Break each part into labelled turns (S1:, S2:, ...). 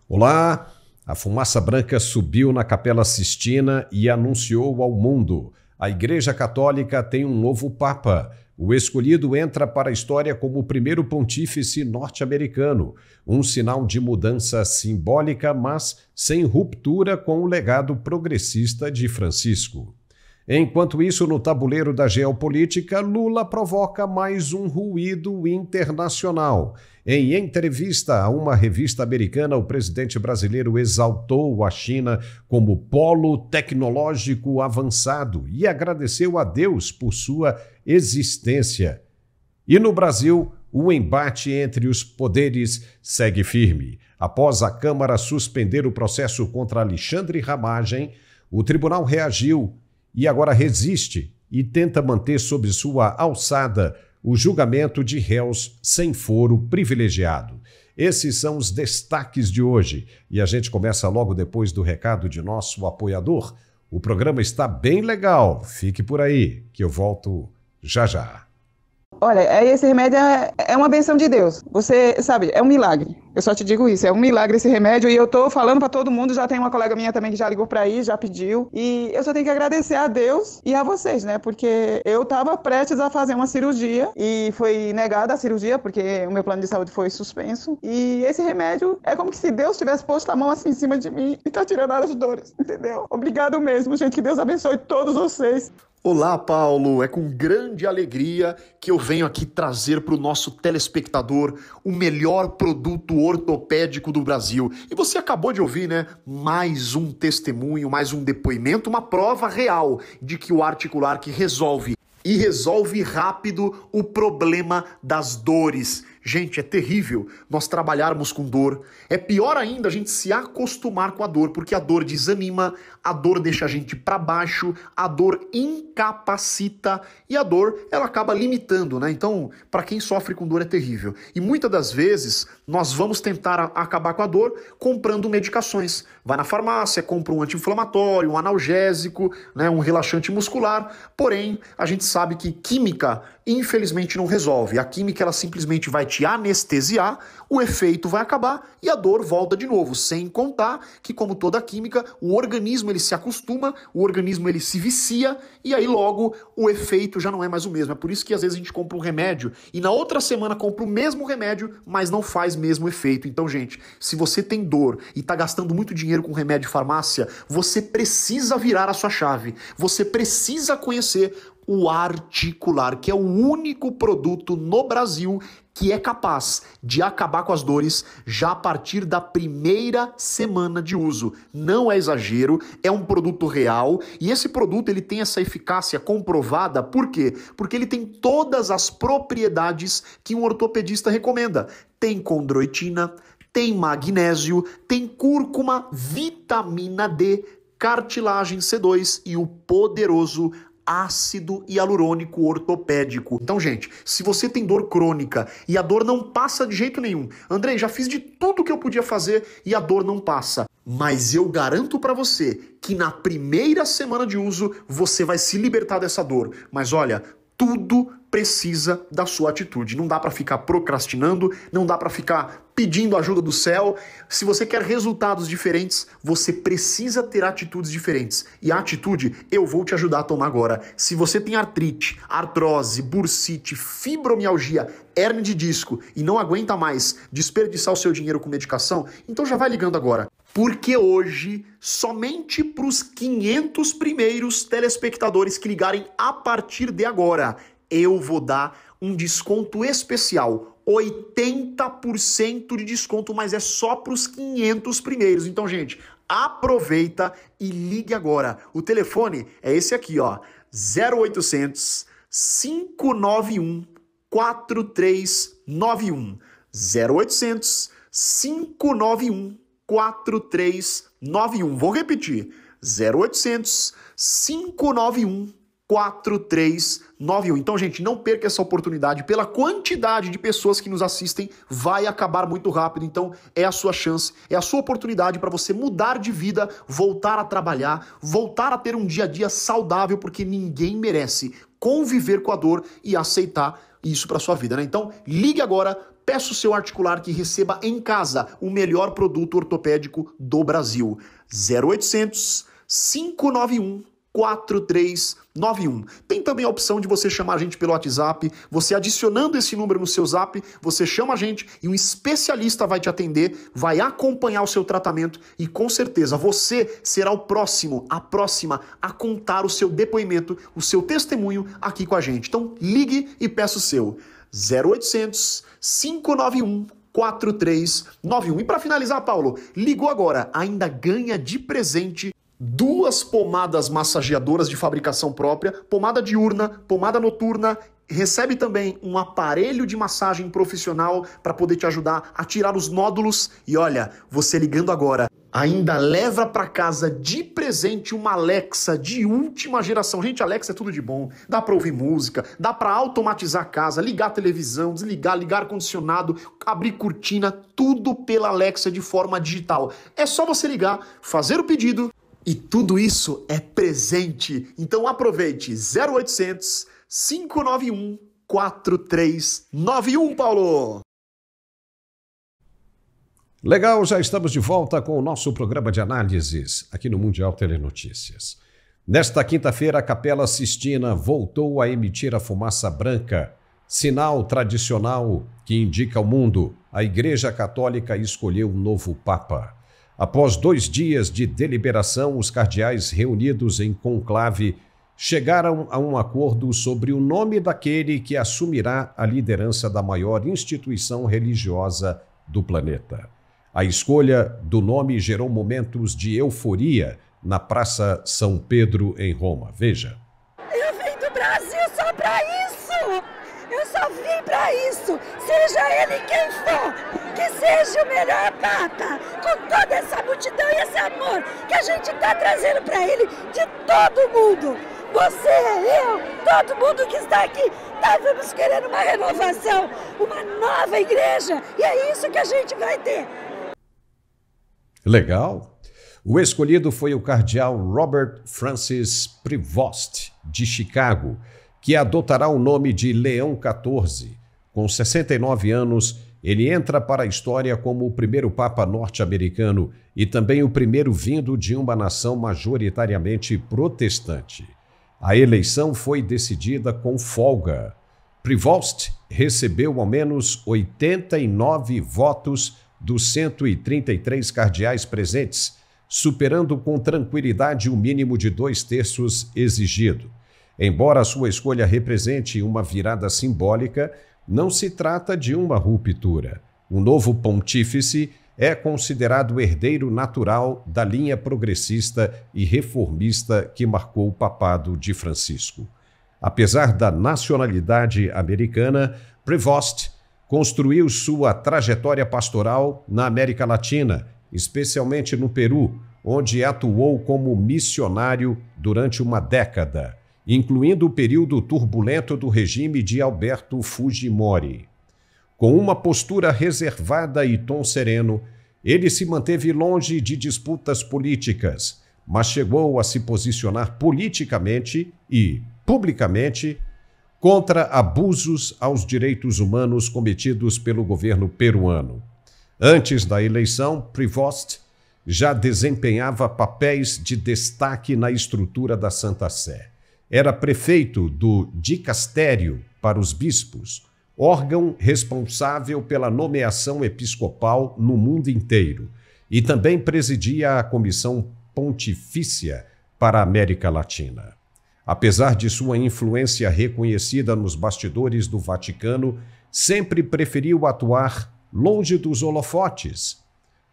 S1: Olá! A fumaça branca subiu na Capela Sistina e anunciou ao mundo: a Igreja Católica tem um novo Papa. O escolhido entra para a história como o primeiro pontífice norte-americano, um sinal de mudança simbólica, mas sem ruptura com o legado progressista de Francisco. Enquanto isso, no tabuleiro da geopolítica, Lula provoca mais um ruído internacional. Em entrevista a uma revista americana, o presidente brasileiro exaltou a China como polo tecnológico avançado e agradeceu a Deus por sua existência. E no Brasil, o embate entre os poderes segue firme. Após a Câmara suspender o processo contra Alexandre Ramagem, o tribunal reagiu e agora resiste e tenta manter sob sua alçada o julgamento de réus sem foro privilegiado. Esses são os destaques de hoje e a gente começa logo depois do recado de nosso apoiador. O programa está bem legal, fique por aí que eu volto já já.
S2: Olha, esse remédio é uma benção de Deus. Você sabe, é um milagre. Eu só te digo isso, é um milagre esse remédio e eu tô falando para todo mundo. Já tem uma colega minha também que já ligou para aí, já pediu. E eu só tenho que agradecer a Deus e a vocês, né? Porque eu tava prestes a fazer uma cirurgia e foi negada a cirurgia porque o meu plano de saúde foi suspenso. E esse remédio é como se Deus tivesse posto a mão assim em cima de mim e tá tirando as dores, entendeu? Obrigado mesmo, gente. Que Deus abençoe todos vocês.
S3: Olá, Paulo. É com grande alegria que eu venho aqui trazer para o nosso telespectador o melhor produto ortopédico do Brasil. E você acabou de ouvir, né? Mais um testemunho, mais um depoimento, uma prova real de que o Articular que resolve e resolve rápido o problema das dores. Gente, é terrível nós trabalharmos com dor. É pior ainda a gente se acostumar com a dor, porque a dor desanima, a dor deixa a gente para baixo, a dor incapacita e a dor, ela acaba limitando, né? Então, para quem sofre com dor é terrível. E muitas das vezes nós vamos tentar acabar com a dor comprando medicações. Vai na farmácia, compra um anti-inflamatório, um analgésico, né, um relaxante muscular. Porém, a gente sabe que química, infelizmente, não resolve. A química, ela simplesmente vai te anestesiar, o efeito vai acabar e a dor volta de novo. Sem contar que, como toda química, o organismo ele se acostuma, o organismo ele se vicia e aí logo o efeito já não é mais o mesmo. É por isso que às vezes a gente compra um remédio e na outra semana compra o mesmo remédio, mas não faz mesmo efeito. Então, gente, se você tem dor e está gastando muito dinheiro com remédio de farmácia, você precisa virar a sua chave. Você precisa conhecer o Articular, que é o único produto no Brasil que é capaz de acabar com as dores já a partir da primeira semana de uso. Não é exagero, é um produto real e esse produto ele tem essa eficácia comprovada. Por quê? Porque ele tem todas as propriedades que um ortopedista recomenda. Tem condroitina, tem magnésio, tem cúrcuma, vitamina D, cartilagem C2 e o poderoso ácido hialurônico ortopédico. Então, gente, se você tem dor crônica e a dor não passa de jeito nenhum, Andrei, já fiz de tudo que eu podia fazer e a dor não passa. Mas eu garanto pra você que na primeira semana de uso você vai se libertar dessa dor. Mas olha, tudo precisa da sua atitude. Não dá pra ficar procrastinando, não dá pra ficar pedindo ajuda do céu. Se você quer resultados diferentes, você precisa ter atitudes diferentes. E a atitude eu vou te ajudar a tomar agora. Se você tem artrite, artrose, bursite, fibromialgia, hérnia de disco e não aguenta mais desperdiçar o seu dinheiro com medicação, então já vai ligando agora. Porque hoje, somente para os 500 primeiros telespectadores que ligarem a partir de agora, eu vou dar um desconto especial, 80% de desconto, mas é só para os 500 primeiros. Então, gente, aproveita e ligue agora. O telefone é esse aqui, ó, 0800 591 4391. 0800 591 4391. Vou repetir. 0800 591 4391. Então, gente, não perca essa oportunidade. Pela quantidade de pessoas que nos assistem, vai acabar muito rápido. Então, é a sua chance, é a sua oportunidade para você mudar de vida, voltar a trabalhar, voltar a ter um dia a dia saudável, porque ninguém merece conviver com a dor e aceitar isso para sua vida, né? Então, ligue agora, Peça o seu articular que receba em casa o melhor produto ortopédico do Brasil. 0800 591 4391. Tem também a opção de você chamar a gente pelo WhatsApp. Você adicionando esse número no seu Zap, você chama a gente e um especialista vai te atender, vai acompanhar o seu tratamento e com certeza você será o próximo, a próxima a contar o seu depoimento, o seu testemunho aqui com a gente. Então ligue e peça o seu. 0800 591 4391. E para finalizar, Paulo, ligou agora, ainda ganha de presente 2 pomadas massageadoras de fabricação própria, pomada diurna, pomada noturna, recebe também um aparelho de massagem profissional para poder te ajudar a tirar os nódulos e olha, você ligando agora, ainda leva para casa de presente uma Alexa de última geração. Gente, Alexa é tudo de bom, dá para ouvir música, dá para automatizar a casa, ligar a televisão, desligar, ligar ar-condicionado, abrir cortina, tudo pela Alexa de forma digital. É só você ligar, fazer o pedido, e tudo isso é presente. Então aproveite 0800 591 4391, Paulo.
S1: Legal, já estamos de volta com o nosso programa de análises aqui no Mundial Telenotícias. Nesta quinta-feira, a Capela Sistina voltou a emitir a fumaça branca, sinal tradicional que indica ao mundo a Igreja Católica escolheu um novo Papa. Após 2 dias de deliberação, os cardeais reunidos em conclave chegaram a um acordo sobre o nome daquele que assumirá a liderança da maior instituição religiosa do planeta. A escolha do nome gerou momentos de euforia na Praça São Pedro, em Roma. Veja.
S4: Eu vim do Brasil só para isso! Eu só vim para isso! Seja ele quem for! Que seja o melhor Papa, com toda essa multidão e esse amor que a gente está trazendo para ele de todo mundo. Você, eu, todo mundo que está aqui, estávamos querendo uma renovação, uma nova igreja, e é isso que a gente vai ter.
S1: Legal. O escolhido foi o cardeal Robert Francis Prevost, de Chicago, que adotará o nome de Leão XIV. Com 69 anos, ele entra para a história como o primeiro Papa norte-americano e também o primeiro vindo de uma nação majoritariamente protestante. A eleição foi decidida com folga. Prevost recebeu ao menos 89 votos dos 133 cardeais presentes, superando com tranquilidade o mínimo de 2/3 exigido. Embora sua escolha represente uma virada simbólica, não se trata de uma ruptura. O novo pontífice é considerado herdeiro natural da linha progressista e reformista que marcou o papado de Francisco. Apesar da nacionalidade americana, Prevost construiu sua trajetória pastoral na América Latina, especialmente no Peru, onde atuou como missionário durante uma década, incluindo o período turbulento do regime de Alberto Fujimori. Com uma postura reservada e tom sereno, ele se manteve longe de disputas políticas, mas chegou a se posicionar politicamente e, publicamente, contra abusos aos direitos humanos cometidos pelo governo peruano. Antes da eleição, Prevost já desempenhava papéis de destaque na estrutura da Santa Sé. Era prefeito do dicastério para os bispos, órgão responsável pela nomeação episcopal no mundo inteiro, e também presidia a Comissão Pontifícia para a América Latina. Apesar de sua influência reconhecida nos bastidores do Vaticano, sempre preferiu atuar longe dos holofotes.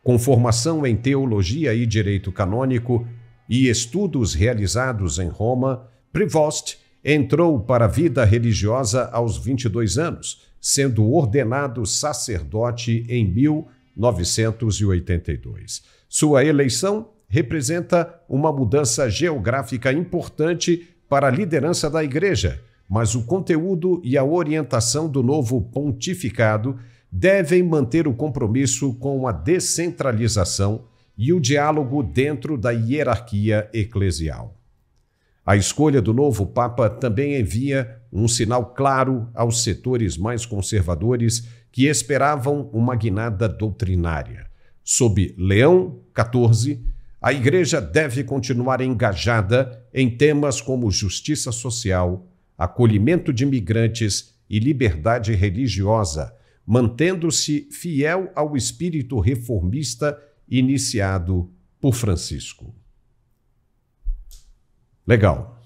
S1: Com formação em teologia e direito canônico e estudos realizados em Roma, Prevost entrou para a vida religiosa aos 22 anos, sendo ordenado sacerdote em 1982. Sua eleição representa uma mudança geográfica importante para a liderança da Igreja, mas o conteúdo e a orientação do novo pontificado devem manter o compromisso com a descentralização e o diálogo dentro da hierarquia eclesial. A escolha do novo Papa também envia um sinal claro aos setores mais conservadores que esperavam uma guinada doutrinária. Sob Leão XIV, a Igreja deve continuar engajada em temas como justiça social, acolhimento de imigrantes e liberdade religiosa, mantendo-se fiel ao espírito reformista iniciado por Francisco. Legal.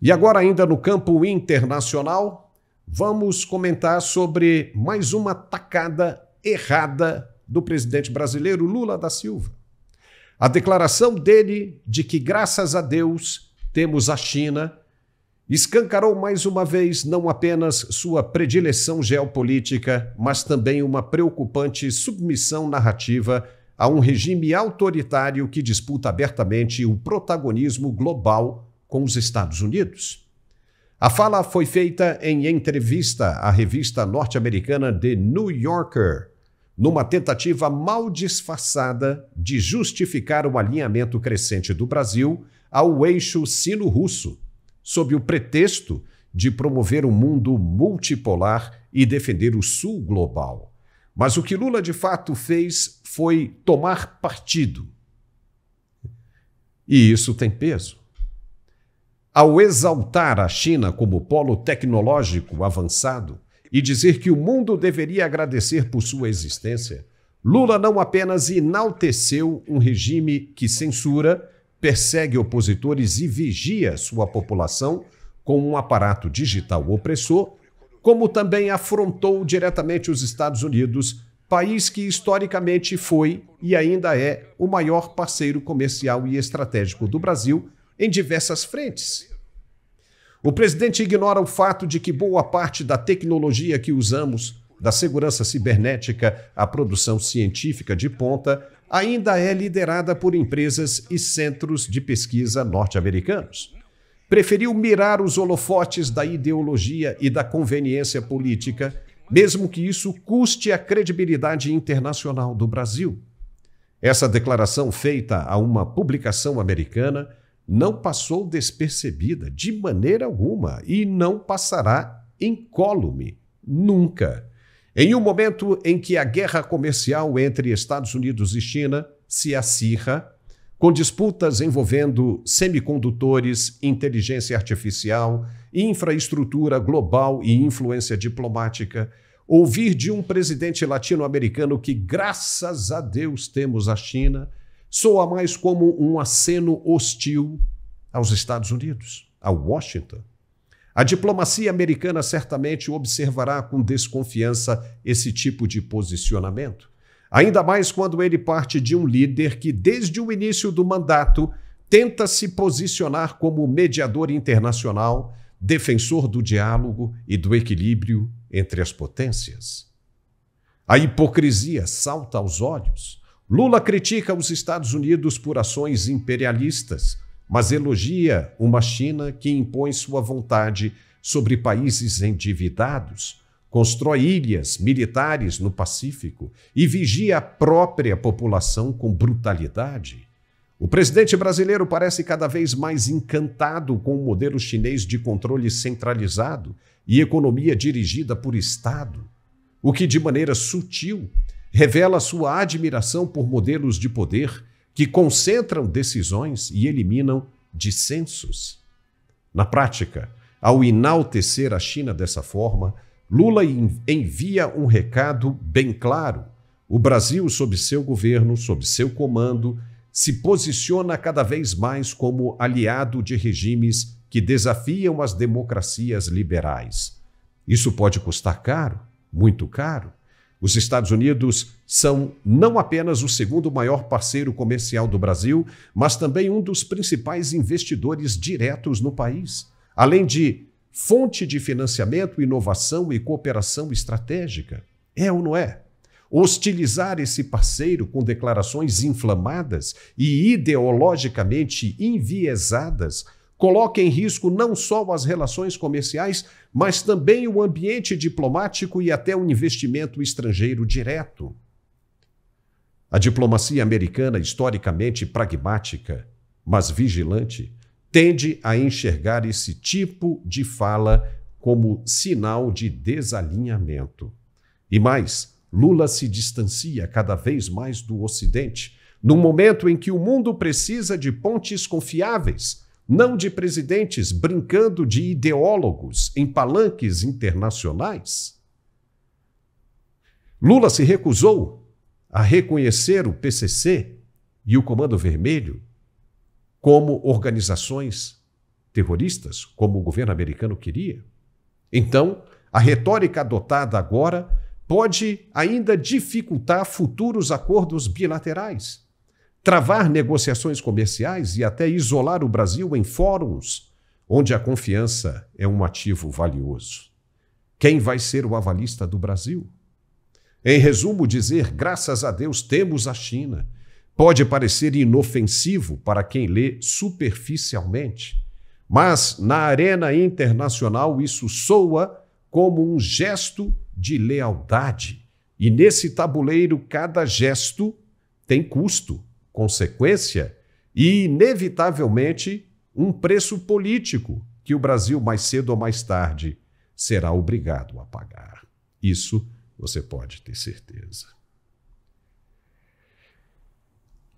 S1: E agora, ainda no campo internacional, vamos comentar sobre mais uma tacada errada do presidente brasileiro Lula da Silva. A declaração dele de que, graças a Deus, temos a China, escancarou mais uma vez não apenas sua predileção geopolítica, mas também uma preocupante submissão narrativa a um regime autoritário que disputa abertamente o protagonismo global com os Estados Unidos. A fala foi feita em entrevista à revista norte-americana The New Yorker, numa tentativa mal disfarçada de justificar o alinhamento crescente do Brasil ao eixo sino-russo, sob o pretexto de promover um mundo multipolar e defender o sul global. Mas o que Lula de fato fez foi tomar partido. E isso tem peso. Ao exaltar a China como polo tecnológico avançado e dizer que o mundo deveria agradecer por sua existência, Lula não apenas enalteceu um regime que censura, persegue opositores e vigia sua população com um aparato digital opressor, como também afrontou diretamente os Estados Unidos, país que historicamente foi e ainda é o maior parceiro comercial e estratégico do Brasil em diversas frentes. O presidente ignora o fato de que boa parte da tecnologia que usamos, da segurança cibernética à produção científica de ponta, ainda é liderada por empresas e centros de pesquisa norte-americanos. Preferiu mirar os holofotes da ideologia e da conveniência política, mesmo que isso custe a credibilidade internacional do Brasil. Essa declaração feita a uma publicação americana não passou despercebida de maneira alguma e não passará incólume, nunca. Em um momento em que a guerra comercial entre Estados Unidos e China se acirra, com disputas envolvendo semicondutores, inteligência artificial, infraestrutura global e influência diplomática, ouvir de um presidente latino-americano que, graças a Deus, temos a China, soa mais como um aceno hostil aos Estados Unidos, a Washington. A diplomacia americana certamente observará com desconfiança esse tipo de posicionamento, ainda mais quando ele parte de um líder que, desde o início do mandato, tenta se posicionar como mediador internacional, defensor do diálogo e do equilíbrio entre as potências. A hipocrisia salta aos olhos. Lula critica os Estados Unidos por ações imperialistas, mas elogia uma China que impõe sua vontade sobre países endividados, constrói ilhas militares no Pacífico e vigia a própria população com brutalidade. O presidente brasileiro parece cada vez mais encantado com o modelo chinês de controle centralizado e economia dirigida por Estado, o que, de maneira sutil, revela sua admiração por modelos de poder que concentram decisões e eliminam dissensos. Na prática, ao enaltecer a China dessa forma, Lula envia um recado bem claro. O Brasil, sob seu governo, sob seu comando, se posiciona cada vez mais como aliado de regimes que desafiam as democracias liberais. Isso pode custar caro, muito caro. Os Estados Unidos são não apenas o segundo maior parceiro comercial do Brasil, mas também um dos principais investidores diretos no país, além de fonte de financiamento, inovação e cooperação estratégica. É ou não é? Hostilizar esse parceiro com declarações inflamadas e ideologicamente enviesadas coloca em risco não só as relações comerciais, mas também o ambiente diplomático e até o investimento estrangeiro direto. A diplomacia americana, historicamente pragmática, mas vigilante, tende a enxergar esse tipo de fala como sinal de desalinhamento. E mais, Lula se distancia cada vez mais do Ocidente, num momento em que o mundo precisa de pontes confiáveis, não de presidentes brincando de ideólogos em palanques internacionais. Lula se recusou a reconhecer o PCC e o Comando Vermelho como organizações terroristas, como o governo americano queria. Então, a retórica adotada agora pode ainda dificultar futuros acordos bilaterais, travar negociações comerciais e até isolar o Brasil em fóruns onde a confiança é um ativo valioso. Quem vai ser o avalista do Brasil? Em resumo, dizer graças a Deus temos a China pode parecer inofensivo para quem lê superficialmente, mas na arena internacional isso soa como um gesto de lealdade. E nesse tabuleiro, cada gesto tem custo, consequência e, inevitavelmente, um preço político que o Brasil, mais cedo ou mais tarde, será obrigado a pagar. Isso você pode ter certeza.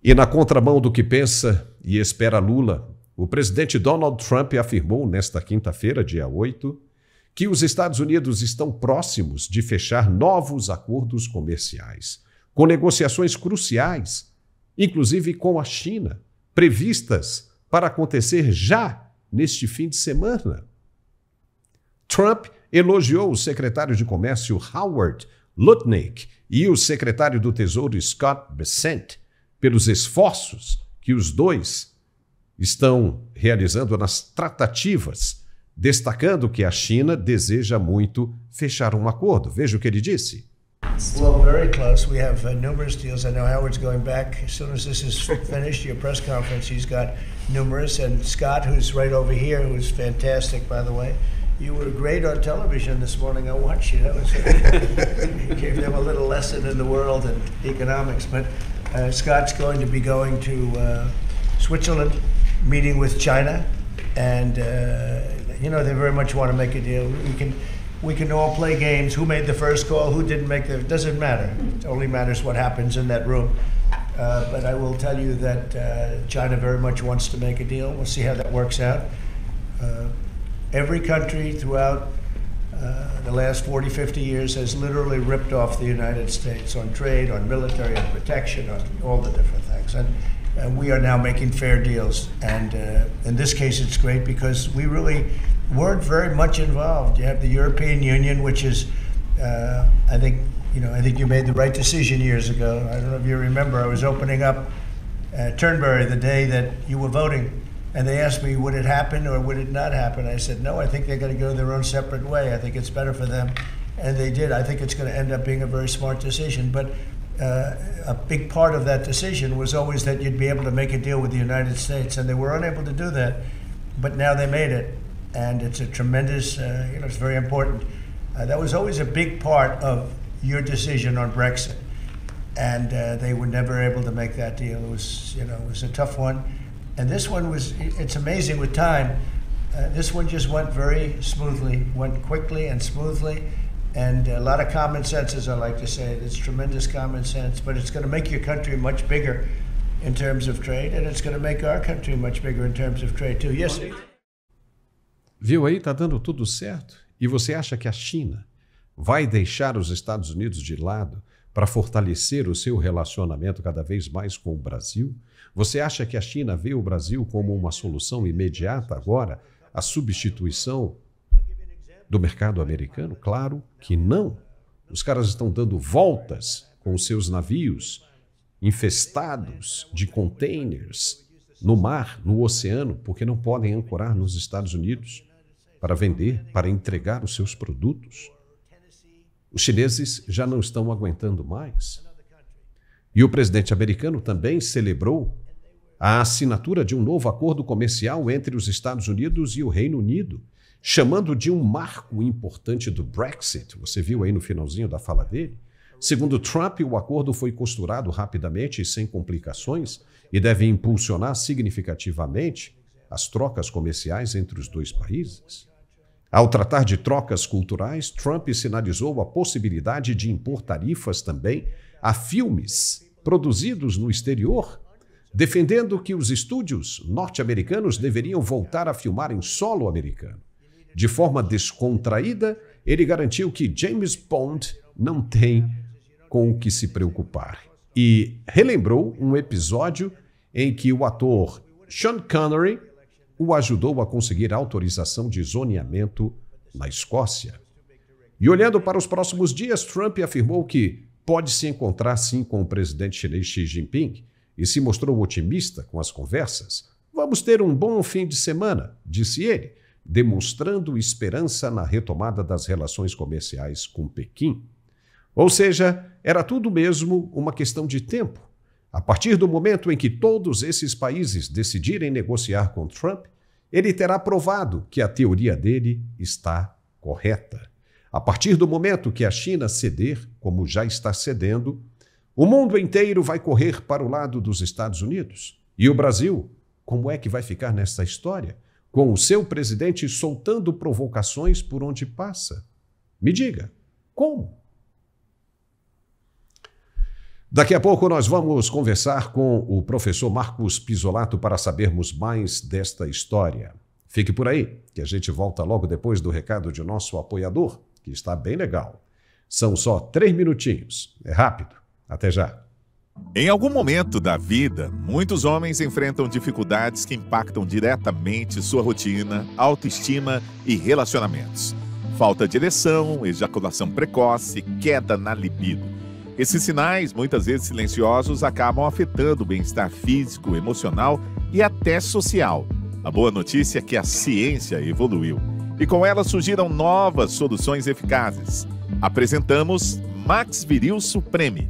S1: E na contramão do que pensa e espera Lula, o presidente Donald Trump afirmou nesta quinta-feira, dia 8, que os Estados Unidos estão próximos de fechar novos acordos comerciais, com negociações cruciais, inclusive com a China, previstas para acontecer já neste fim de semana. Trump elogiou o secretário de Comércio Howard Lutnick e o secretário do Tesouro Scott Bessent pelos esforços que os dois estão realizando nas tratativas, destacando que a China deseja muito fechar um acordo. Veja o que ele disse.
S5: Well, very close. We have numerous deals. I know Howard's going back as soon as this is finished. Your press conference, he's got numerous. And Scott, who's right over here, who's fantastic, by the way. You were great on television this morning. I watched you. That was you gave them a little lesson in the world and economics. But Scott's going to be going to Switzerland, meeting with China, and you know they very much want to make a deal. We can all play games. Who made the first call? Who didn't make the? It doesn't matter. It only matters what happens in that room. But I will tell you that China very much wants to make a deal. We'll see how that works out. Every country throughout the last 40, 50 years has literally ripped off the United States on trade, on military, on protection, on all the different things. And we are now making fair deals. And in this case, it's great because we really weren't very much involved. You have the European Union, which is, I think you made the right decision years ago. I don't know if you remember, I was opening up Turnberry the day that you were voting. And they asked me, would it happen or would it not happen? I said, no, I think they're going to go their own separate way. I think it's better for them. And they did. I think it's going to end up being a very smart decision. But a big part of that decision was always that you'd be able to make a deal with the United States. And they were unable to do that. But now they made it. And it's a tremendous, it's very important. That was always a big part of your decision on Brexit. And they were never able to make that deal. It was a tough one. And this one it's amazing with time. This one just went very smoothly, went quickly and smoothly. And a lot of common sense, as I like to say. It's tremendous common sense, but it's going to make your country much bigger in terms of trade, and it's going to make our country much bigger in terms of trade too. Yes.
S1: Viu aí, tá dando tudo certo? E você acha que a China vai deixar os Estados Unidos de lado para fortalecer o seu relacionamento cada vez mais com o Brasil? Você acha que a China vê o Brasil como uma solução imediata agora, a substituição do mercado americano? Claro que não. Os caras estão dando voltas com os seus navios infestados de containers no mar, no oceano, porque não podem ancorar nos Estados Unidos para vender, para entregar os seus produtos. Os chineses já não estão aguentando mais. E o presidente americano também celebrou a assinatura de um novo acordo comercial entre os Estados Unidos e o Reino Unido, chamando de um marco importante do Brexit. Você viu aí no finalzinho da fala dele? Segundo Trump, o acordo foi costurado rapidamente e sem complicações e deve impulsionar significativamente as trocas comerciais entre os dois países. Ao tratar de trocas culturais, Trump sinalizou a possibilidade de impor tarifas também a filmes produzidos no exterior, defendendo que os estúdios norte-americanos deveriam voltar a filmar em solo americano. De forma descontraída, ele garantiu que James Bond não tem com o que se preocupar. E relembrou um episódio em que o ator Sean Connery o ajudou a conseguir autorização de zoneamento na Escócia. E olhando para os próximos dias, Trump afirmou que pode se encontrar sim com o presidente chinês Xi Jinping e se mostrou otimista com as conversas. Vamos ter um bom fim de semana, disse ele, demonstrando esperança na retomada das relações comerciais com Pequim. Ou seja, era tudo mesmo uma questão de tempo. A partir do momento em que todos esses países decidirem negociar com Trump, ele terá provado que a teoria dele está correta. A partir do momento que a China ceder, como já está cedendo, o mundo inteiro vai correr para o lado dos Estados Unidos. E o Brasil, como é que vai ficar nessa história? Com o seu presidente soltando provocações por onde passa? Me diga, como? Daqui a pouco nós vamos conversar com o professor Marcos Pisolato para sabermos mais desta história. Fique por aí, que a gente volta logo depois do recado de nosso apoiador, que está bem legal. São só 3 minutinhos. É rápido. Até já.
S6: Em algum momento da vida, muitos homens enfrentam dificuldades que impactam diretamente sua rotina, autoestima e relacionamentos. Falta de ereção, ejaculação precoce, queda na libido. Esses sinais, muitas vezes silenciosos, acabam afetando o bem-estar físico, emocional e até social. A boa notícia é que a ciência evoluiu e com ela surgiram novas soluções eficazes. Apresentamos Max Viril Supreme,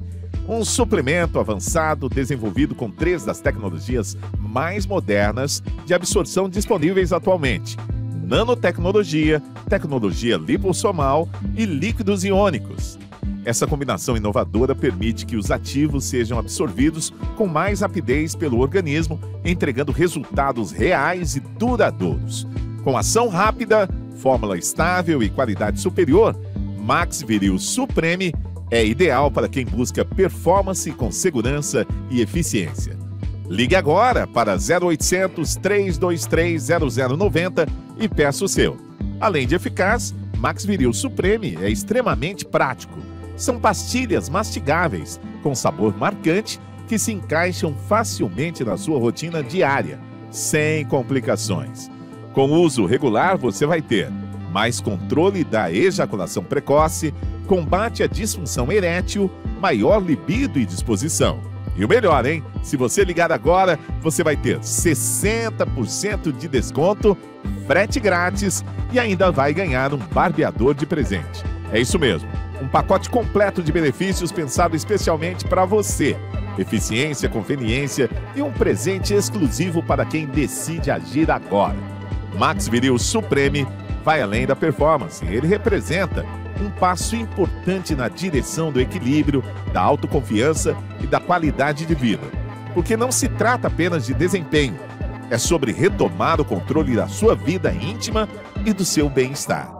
S6: um suplemento avançado desenvolvido com 3 das tecnologias mais modernas de absorção disponíveis atualmente: nanotecnologia, tecnologia lipossomal e líquidos iônicos. Essa combinação inovadora permite que os ativos sejam absorvidos com mais rapidez pelo organismo, entregando resultados reais e duradouros. Com ação rápida, fórmula estável e qualidade superior, Max Viril Supreme é ideal para quem busca performance com segurança e eficiência. Ligue agora para 0800 323 0090 e peça o seu. Além de eficaz, Max Viril Supreme é extremamente prático. São pastilhas mastigáveis, com sabor marcante, que se encaixam facilmente na sua rotina diária, sem complicações. Com uso regular, você vai ter mais controle da ejaculação precoce, combate à disfunção erétil, maior libido e disposição. E o melhor, hein? Se você ligar agora, você vai ter 60% de desconto, frete grátis e ainda vai ganhar um barbeador de presente. É isso mesmo. Um pacote completo de benefícios pensado especialmente para você. Eficiência, conveniência e um presente exclusivo para quem decide agir agora. Max Viril Supreme vai além da performance. Ele representa um passo importante na direção do equilíbrio, da autoconfiança e da qualidade de vida. Porque não se trata apenas de desempenho. É sobre retomar o controle da sua vida íntima e do seu bem-estar.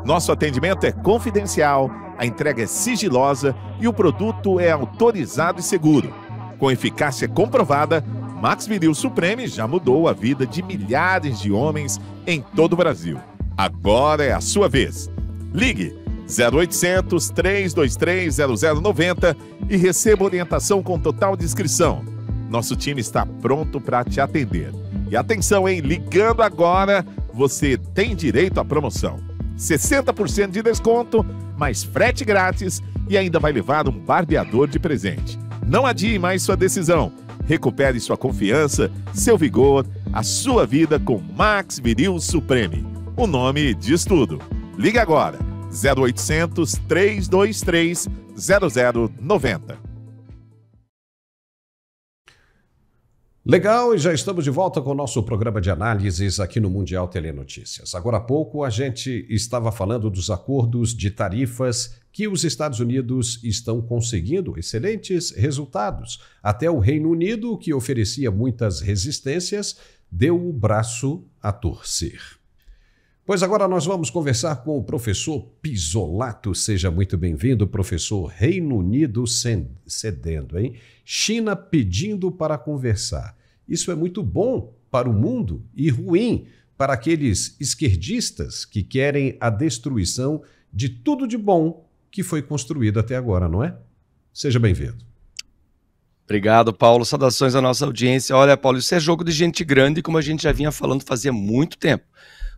S6: Nosso atendimento é confidencial, a entrega é sigilosa e o produto é autorizado e seguro. Com eficácia comprovada, Max Viril Supreme já mudou a vida de milhares de homens em todo o Brasil. Agora é a sua vez. Ligue 0800 323 0090 e receba orientação com total discrição. Nosso time está pronto para te atender. E atenção, hein? Ligando agora, você tem direito à promoção. 60% de desconto, mais frete grátis e ainda vai levar um barbeador de presente. Não adie mais sua decisão. Recupere sua confiança, seu vigor, a sua vida com Max Viril Supreme. O nome diz tudo. Ligue agora, 0800 323 0090.
S1: Legal, e já estamos de volta com o nosso programa de análises aqui no Mundial Telenotícias. Agora há pouco a gente estava falando dos acordos de tarifas que os Estados Unidos estão conseguindo excelentes resultados. Até o Reino Unido, que oferecia muitas resistências, deu o braço a torcer. Pois agora nós vamos conversar com o professor Pisolato. Seja muito bem-vindo, professor. Reino Unido cedendo, hein? China pedindo para conversar. Isso é muito bom para o mundo e ruim para aqueles esquerdistas que querem a destruição de tudo de bom que foi construído até agora, não é? Seja bem-vindo.
S7: Obrigado, Paulo. Saudações à nossa audiência. Olha, Paulo, isso é jogo de gente grande, como a gente já vinha falando fazia muito tempo.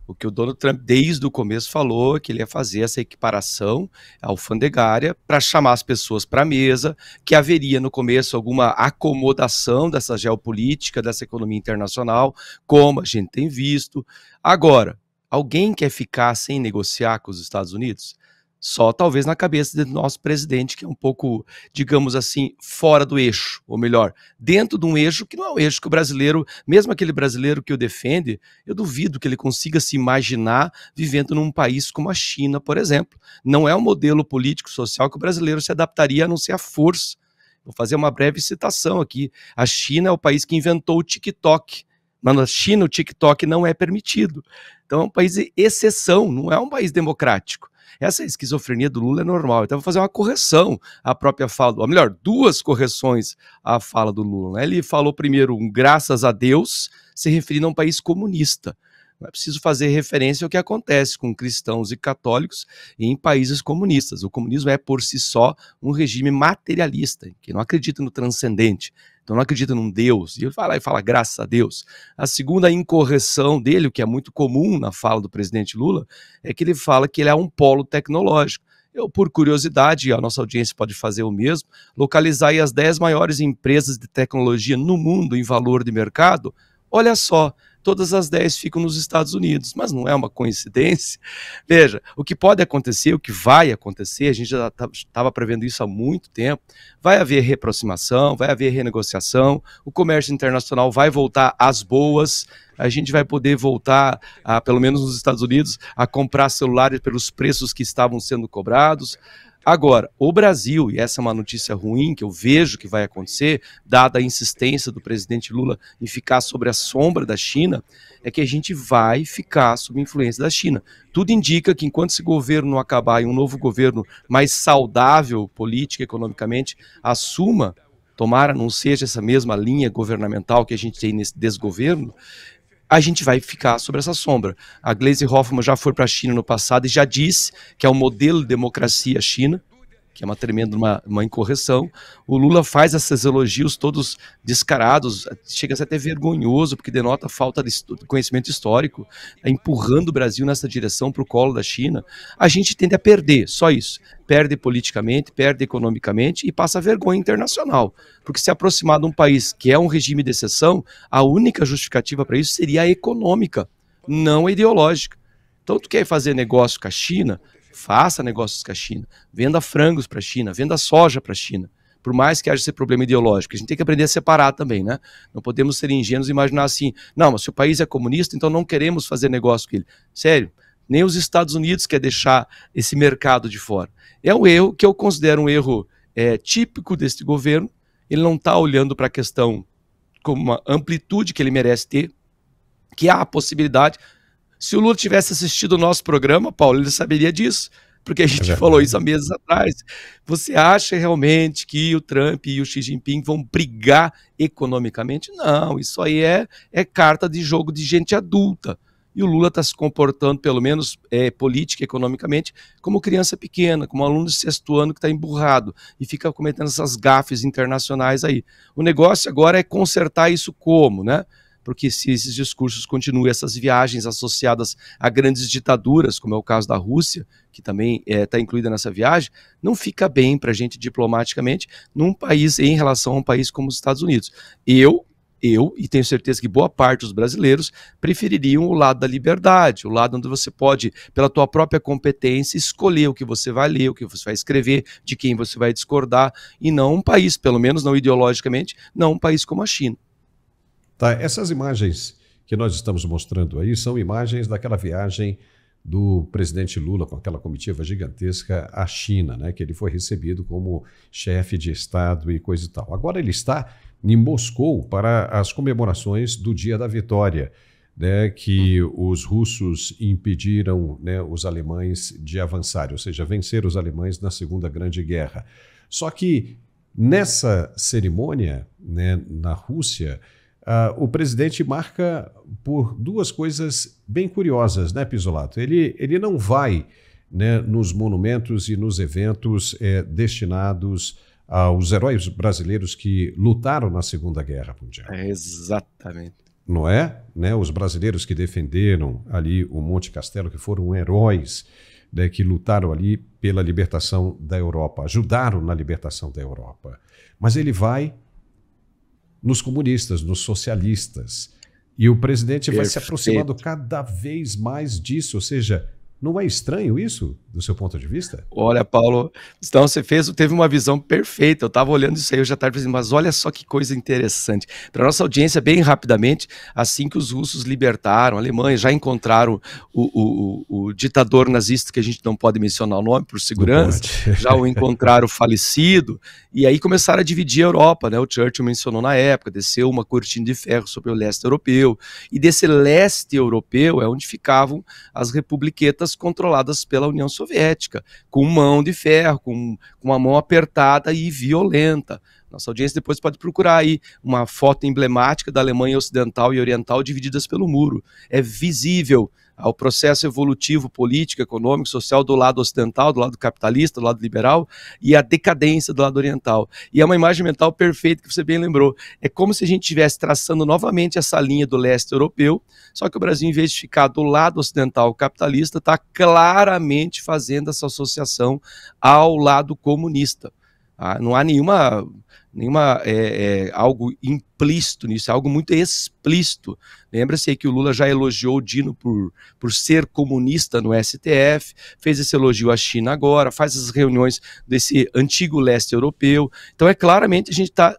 S7: O que o Donald Trump, desde o começo, falou que ele ia fazer essa equiparação alfandegária para chamar as pessoas para a mesa, que haveria no começo alguma acomodação dessa geopolítica, dessa economia internacional, como a gente tem visto. Agora, alguém quer ficar sem negociar com os Estados Unidos? Só talvez na cabeça do nosso presidente, que é um pouco, digamos assim, fora do eixo, ou melhor, dentro de um eixo que não é o eixo que o brasileiro, mesmo aquele brasileiro que o defende, eu duvido que ele consiga se imaginar vivendo num país como a China, por exemplo. Não é um modelo político-social que o brasileiro se adaptaria a não ser à força. Vou fazer uma breve citação aqui. A China é o país que inventou o TikTok. Mas na China o TikTok não é permitido. Então é um país de exceção, não é um país democrático. Essa esquizofrenia do Lula é normal. Então, eu vou fazer uma correção à própria fala, ou melhor, duas correções à fala do Lula. Ele falou primeiro um graças a Deus, se referindo a um país comunista. Não é preciso fazer referência ao que acontece com cristãos e católicos em países comunistas. O comunismo é, por si só, um regime materialista, que não acredita no transcendente. Então não acredita num Deus, e ele vai lá e fala graças a Deus. A segunda incorreção dele, o que é muito comum na fala do presidente Lula, é que ele fala que ele é um polo tecnológico. Eu, por curiosidade, a nossa audiência pode fazer o mesmo, localizar aí as 10 maiores empresas de tecnologia no mundo em valor de mercado, olha só, todas as 10 ficam nos Estados Unidos, mas não é uma coincidência. Veja, o que pode acontecer, o que vai acontecer, a gente já estava prevendo isso há muito tempo, vai haver reaproximação, vai haver renegociação, o comércio internacional vai voltar às boas, a gente vai poder voltar, pelo menos nos Estados Unidos, a comprar celulares pelos preços que estavam sendo cobrados. Agora, o Brasil, e essa é uma notícia ruim que eu vejo que vai acontecer, dada a insistência do presidente Lula em ficar sobre a sombra da China, é que a gente vai ficar sob influência da China. Tudo indica que enquanto esse governo não acabar e um novo governo mais saudável, política e economicamente, assuma, tomara não seja essa mesma linha governamental que a gente tem nesse desgoverno, a gente vai ficar sobre essa sombra. A Gleisi Hoffmann já foi para a China no passado e já disse que é o modelo de democracia China, que é uma tremenda uma incorreção. O Lula faz esses elogios todos descarados, chega a ser até vergonhoso, porque denota falta de conhecimento histórico, empurrando o Brasil nessa direção para o colo da China. A gente tende a perder, só isso. Perde politicamente, perde economicamente e passa vergonha internacional. Porque se aproximar de um país que é um regime de exceção, a única justificativa para isso seria a econômica, não a ideológica. Então, tu quer fazer negócio com a China, faça negócios com a China, venda frangos para a China, venda soja para a China, por mais que haja esse problema ideológico. A gente tem que aprender a separar também, né? Não podemos ser ingênuos e imaginar assim, não, mas se o país é comunista, então não queremos fazer negócio com ele. Sério, nem os Estados Unidos quer deixar esse mercado de fora. É um erro que eu considero um erro típico deste governo. Ele não está olhando para a questão como uma amplitude que ele merece ter, que há a possibilidade. Se o Lula tivesse assistido o nosso programa, Paulo, ele saberia disso, porque a gente falou isso há meses atrás. Você acha realmente que o Trump e o Xi Jinping vão brigar economicamente? Não, isso aí é carta de jogo de gente adulta. E o Lula está se comportando, pelo menos política e economicamente, como criança pequena, como aluno de 6º ano que está emburrado e fica cometendo essas gafes internacionais aí. O negócio agora é consertar isso como, né? Porque se esses discursos continuam, essas viagens associadas a grandes ditaduras, como é o caso da Rússia, que também está incluída nessa viagem, não fica bem para a gente diplomaticamente num país em relação a um país como os Estados Unidos. Eu, e tenho certeza que boa parte dos brasileiros, prefeririam o lado da liberdade, o lado onde você pode, pela tua própria competência, escolher o que você vai ler, o que você vai escrever, de quem você vai discordar, e não um país, pelo menos não ideologicamente, não um país como a China.
S1: Tá, essas imagens que nós estamos mostrando aí são imagens daquela viagem do presidente Lula com aquela comitiva gigantesca à China, né, que ele foi recebido como chefe de Estado e coisa e tal. Agora ele está em Moscou para as comemorações do Dia da Vitória. né, que os russos impediram, né, os alemães de avançarem, ou seja, vencer os alemães na Segunda Grande Guerra. Só que nessa cerimônia, né, na Rússia, o presidente marca por duas coisas bem curiosas, né, Pisolato? Ele não vai, né, nos monumentos e nos eventos destinados aos heróis brasileiros que lutaram na Segunda Guerra Mundial.
S7: Exatamente.
S1: Não é? Né? Os brasileiros que defenderam ali o Monte Castelo, que foram heróis, né, que lutaram ali pela libertação da Europa, ajudaram na libertação da Europa. Mas ele vai nos comunistas, nos socialistas. E o presidente vai se aproximando cada vez mais disso. Ou seja, não é estranho isso, do seu ponto de vista?
S7: Olha, Paulo, então você teve uma visão perfeita. Eu estava olhando isso aí hoje à tarde, dizendo, mas olha só que coisa interessante. Para nossa audiência, bem rapidamente, assim que os russos libertaram a Alemanha, já encontraram o ditador nazista, que a gente não pode mencionar o nome por segurança, já o encontraram falecido, e aí começaram a dividir a Europa, né? O Churchill mencionou na época, desceu uma cortina de ferro sobre o leste europeu, e desse leste europeu é onde ficavam as republiquetas controladas pela União Soviética, com mão de ferro, com uma mão apertada e violenta. Nossa audiência depois pode procurar aí uma foto emblemática da Alemanha Ocidental e Oriental divididas pelo muro. É visível ao processo evolutivo político, econômico, social do lado ocidental, do lado capitalista, do lado liberal, e a decadência do lado oriental. E é uma imagem mental perfeita que você bem lembrou. É como se a gente estivesse traçando novamente essa linha do leste europeu, só que o Brasil, em vez de ficar do lado ocidental capitalista, está claramente fazendo essa associação ao lado comunista. Não há nenhuma algo implícito nisso, é algo muito explícito. Lembra-se aí que o Lula já elogiou o Dino por ser comunista no STF, fez esse elogio à China agora, faz as reuniões desse antigo leste europeu. Então, claramente, a gente está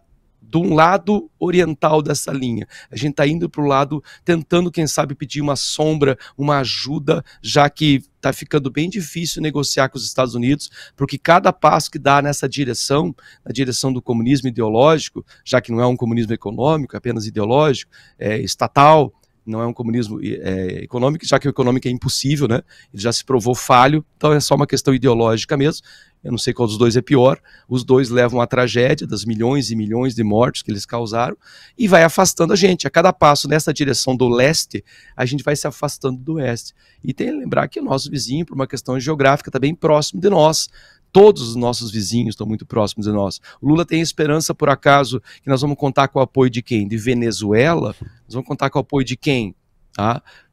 S7: de um lado oriental dessa linha. A gente está indo para o lado, tentando, quem sabe, pedir uma sombra, uma ajuda, já que está ficando bem difícil negociar com os Estados Unidos, porque cada passo que dá nessa direção, na direção do comunismo ideológico, já que não é um comunismo econômico, é apenas ideológico, estatal, não é um comunismo econômico, já que o econômico é impossível, né? Ele já se provou falho, então é só uma questão ideológica mesmo. Eu não sei qual dos dois é pior, os dois levam à tragédia das milhões e milhões de mortes que eles causaram e vai afastando a gente. A cada passo nessa direção do leste, a gente vai se afastando do oeste. E tem que lembrar que o nosso vizinho, por uma questão geográfica, está bem próximo de nós. Todos os nossos vizinhos estão muito próximos de nós. O Lula tem esperança, por acaso, que nós vamos contar com o apoio de quem? De Venezuela? Nós vamos contar com o apoio de quem?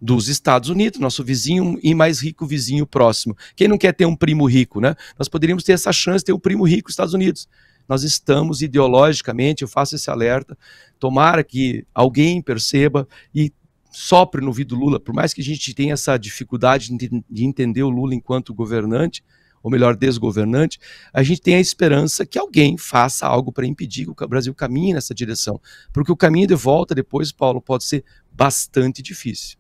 S7: Dos Estados Unidos, nosso vizinho e mais rico vizinho próximo. Quem não quer ter um primo rico, né? Nós poderíamos ter essa chance de ter um primo rico nos Estados Unidos. Nós estamos ideologicamente, eu faço esse alerta, tomara que alguém perceba e sopre no ouvido do Lula, por mais que a gente tenha essa dificuldade de entender o Lula enquanto governante, ou melhor, desgovernante, a gente tem a esperança que alguém faça algo para impedir que o Brasil caminhe nessa direção. Porque o caminho de volta depois, Paulo, pode ser bastante difícil.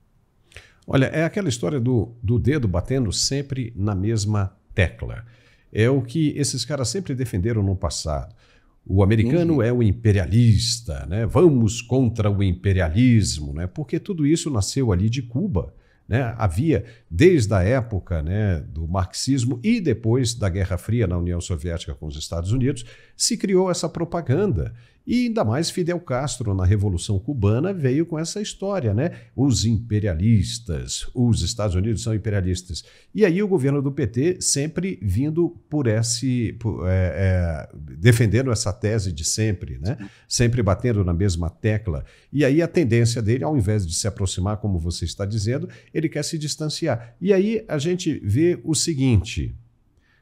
S1: Olha, é aquela história do dedo batendo sempre na mesma tecla. É o que esses caras sempre defenderam no passado. O americano é o imperialista, né? Vamos contra o imperialismo, né? Porque tudo isso nasceu ali de Cuba. Né? Havia, desde a época, né, do marxismo e depois da Guerra Fria na União Soviética com os Estados Unidos, se criou essa propaganda. E ainda mais Fidel Castro, na Revolução Cubana, veio com essa história, né? Os imperialistas, os Estados Unidos são imperialistas. E aí o governo do PT sempre vindo defendendo essa tese de sempre, né? Sempre batendo na mesma tecla. E aí a tendência dele, ao invés de se aproximar, como você está dizendo, ele quer se distanciar. E aí a gente vê o seguinte: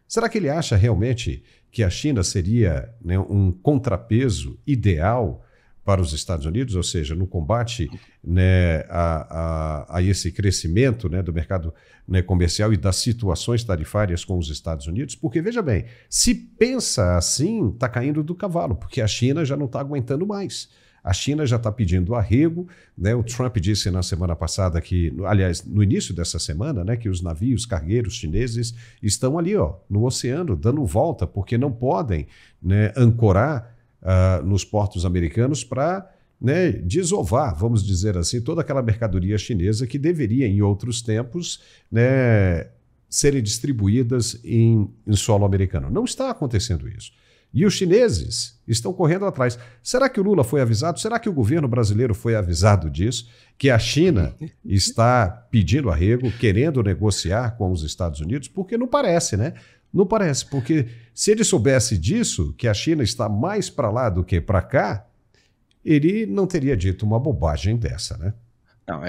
S1: será que ele acha realmente que a China seria, né, um contrapeso ideal para os Estados Unidos, ou seja, no combate, né, a esse crescimento, né, do mercado, né, comercial e das situações tarifárias com os Estados Unidos? Porque, veja bem, se pensa assim, está caindo do cavalo, porque a China já não está aguentando mais. A China já está pedindo arrego, né? O Trump disse na semana passada que, aliás, no início dessa semana, né, que os navios cargueiros chineses estão ali, ó, no oceano, dando volta, porque não podem, né, ancorar nos portos americanos para, né, desovar, vamos dizer assim, toda aquela mercadoria chinesa que deveria, em outros tempos, né, serem distribuídas em solo americano. Não está acontecendo isso. E os chineses estão correndo atrás. Será que o Lula foi avisado? Será que o governo brasileiro foi avisado disso? Que a China está pedindo arrego, querendo negociar com os Estados Unidos? Porque não parece, né? Não parece, porque se ele soubesse disso, que a China está mais para lá do que para cá, ele não teria dito uma bobagem dessa, né?
S7: Não,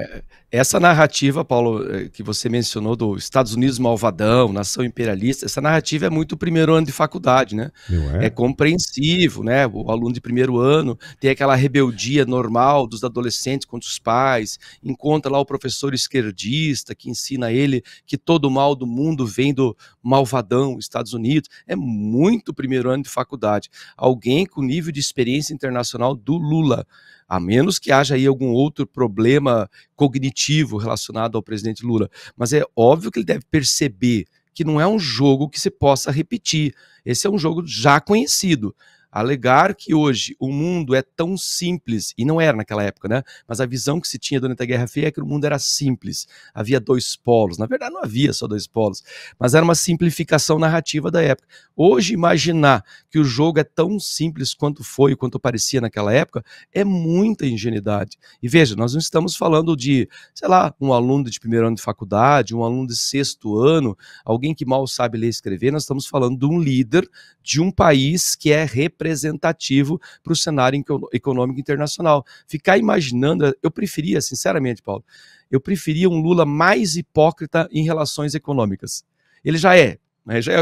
S7: essa narrativa, Paulo, que você mencionou do Estados Unidos malvadão, nação imperialista, essa narrativa é muito primeiro ano de faculdade, né? É compreensível, né? O aluno de primeiro ano tem aquela rebeldia normal dos adolescentes contra os pais, encontra lá o professor esquerdista que ensina ele que todo o mal do mundo vem do malvadão Estados Unidos. É muito primeiro ano de faculdade. Alguém com nível de experiência internacional do Lula, a menos que haja aí algum outro problema cognitivo relacionado ao presidente Lula. Mas é óbvio que ele deve perceber que não é um jogo que se possa repetir. Esse é um jogo já conhecido. Alegar que hoje o mundo é tão simples, e não era naquela época, né? Mas a visão que se tinha durante a Guerra Fria é que o mundo era simples, havia dois polos. Na verdade não havia só dois polos, mas era uma simplificação narrativa da época. Hoje imaginar que o jogo é tão simples quanto foi, quanto parecia naquela época, é muita ingenuidade. E veja, nós não estamos falando de, sei lá, um aluno de primeiro ano de faculdade, um aluno de sexto ano, alguém que mal sabe ler e escrever, nós estamos falando de um líder de um país que é representativo para o cenário econômico internacional. Ficar imaginando, eu preferia, sinceramente, Paulo, eu preferia um Lula mais hipócrita em relações econômicas. Ele já é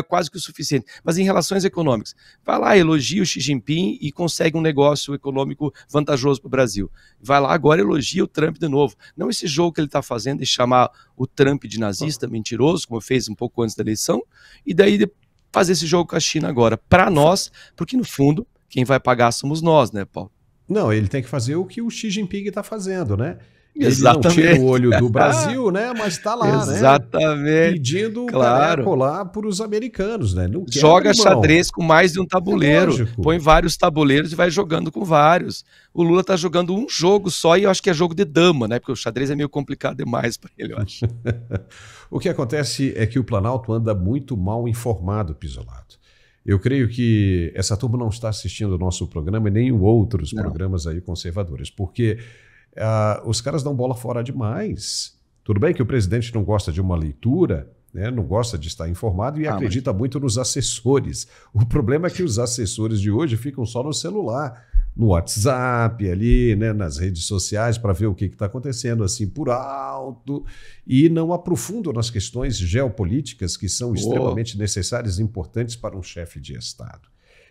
S7: quase que o suficiente, mas em relações econômicas, vai lá, elogia o Xi Jinping e consegue um negócio econômico vantajoso para o Brasil. Vai lá agora, elogia o Trump de novo. Não esse jogo que ele está fazendo de chamar o Trump de nazista, mentiroso, como fez um pouco antes da eleição, e daí fazer esse jogo com a China agora, para nós, porque no fundo, quem vai pagar somos nós, né, Paulo?
S1: Não, ele tem que fazer o que o Xi Jinping está fazendo, né?
S7: Exatamente.
S1: Ele não tira o olho do Brasil, né? Mas está lá,
S7: exatamente,
S1: né? Pedindo
S7: claro,
S1: lá para os americanos, né? Não
S7: joga xadrez com mais de um tabuleiro, põe vários tabuleiros e vai jogando com vários. O Lula está jogando um jogo só e eu acho que é jogo de dama, né? Porque o xadrez é meio complicado demais para ele, eu acho.
S1: O que acontece é que o Planalto anda muito mal informado, Pisolato. Eu creio que essa turma não está assistindo o nosso programa e nem outros programas aí conservadores, porque os caras dão bola fora demais. Tudo bem que o presidente não gosta de uma leitura, né, não gosta de estar informado e acredita muito nos assessores. O problema é que os assessores de hoje ficam só no celular, no WhatsApp, ali, né, nas redes sociais, para ver o que está acontecendo assim por alto e não aprofundam nas questões geopolíticas que são extremamente necessárias e importantes para um chefe de Estado.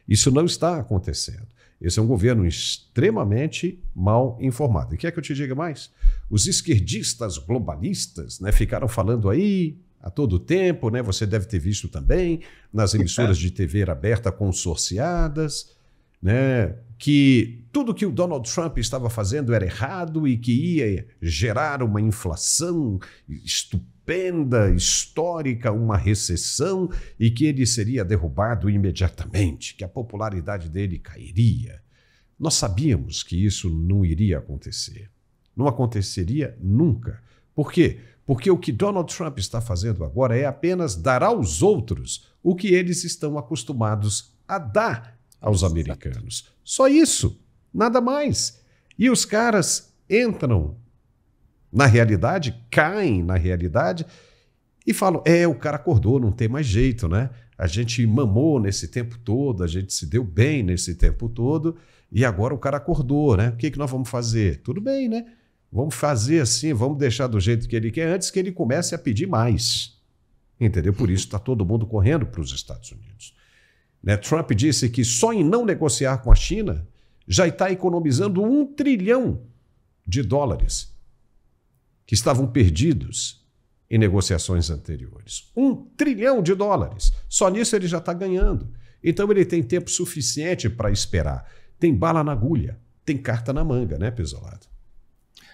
S1: Isso não está acontecendo. Esse é um governo extremamente mal informado. E quer que eu te diga mais? Os esquerdistas globalistas, né, ficaram falando aí a todo tempo, né, você deve ter visto também, nas emissoras de TV aberta consorciadas, né, que tudo que o Donald Trump estava fazendo era errado e que ia gerar uma inflação estupenda, histórica, uma recessão e que ele seria derrubado imediatamente, que a popularidade dele cairia. Nós sabíamos que isso não iria acontecer. Não aconteceria nunca. Por quê? Porque o que Donald Trump está fazendo agora é apenas dar aos outros o que eles estão acostumados a dar aos americanos. Só isso, nada mais. E os caras entram na realidade, caem na realidade e falam, o cara acordou, não tem mais jeito, né? A gente mamou nesse tempo todo, a gente se deu bem nesse tempo todo e agora o cara acordou, né? O que nós vamos fazer? Tudo bem, né? Vamos fazer assim, vamos deixar do jeito que ele quer antes que ele comece a pedir mais. Entendeu? Por isso está todo mundo correndo para os Estados Unidos. Né? Trump disse que só em não negociar com a China já está economizando $1 trilhão que estavam perdidos em negociações anteriores. $1 trilhão. Só nisso ele já está ganhando. Então ele tem tempo suficiente para esperar. Tem bala na agulha, tem carta na manga, né, Pisolato?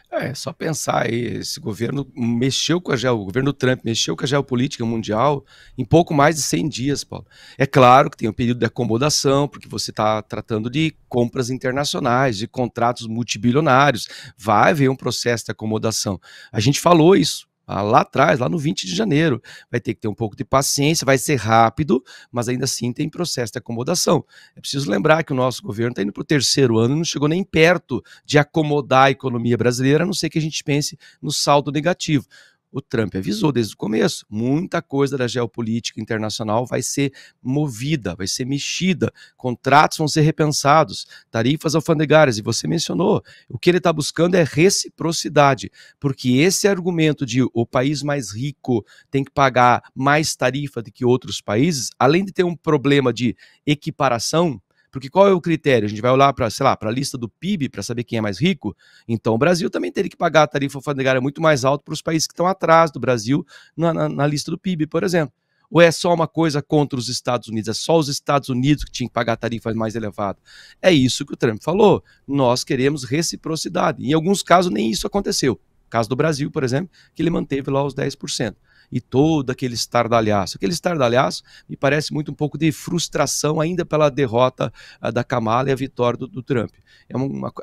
S7: É só pensar aí, esse governo mexeu com o governo Trump mexeu com a geopolítica mundial em pouco mais de 100 dias, Paulo. É claro que tem um período de acomodação, porque você está tratando de compras internacionais, de contratos multibilionários, vai haver um processo de acomodação. A gente falou isso lá atrás, lá no 20 de janeiro, vai ter que ter um pouco de paciência, vai ser rápido, mas ainda assim tem processo de acomodação. É preciso lembrar que o nosso governo está indo para o 3º ano e não chegou nem perto de acomodar a economia brasileira, a não ser que a gente pense no saldo negativo. O Trump avisou desde o começo, muita coisa da geopolítica internacional vai ser movida, vai ser mexida, contratos vão ser repensados, tarifas alfandegárias, e você mencionou, o que ele está buscando é reciprocidade, porque esse argumento de o país mais rico tem que pagar mais tarifa do que outros países, além de ter um problema de equiparação, porque qual é o critério? A gente vai olhar para, sei lá, para a lista do PIB para saber quem é mais rico? Então o Brasil também teria que pagar a tarifa alfandegária muito mais alta para os países que estão atrás do Brasil na lista do PIB, por exemplo. Ou é só uma coisa contra os Estados Unidos? É só os Estados Unidos que tinham que pagar tarifas mais elevadas? É isso que o Trump falou. Nós queremos reciprocidade. Em alguns casos nem isso aconteceu. No caso do Brasil, por exemplo, que ele manteve lá os 10%. E todo aquele estardalhaço. Aquele estardalhaço me parece muito um pouco de frustração ainda pela derrota da Kamala e a vitória do Trump. É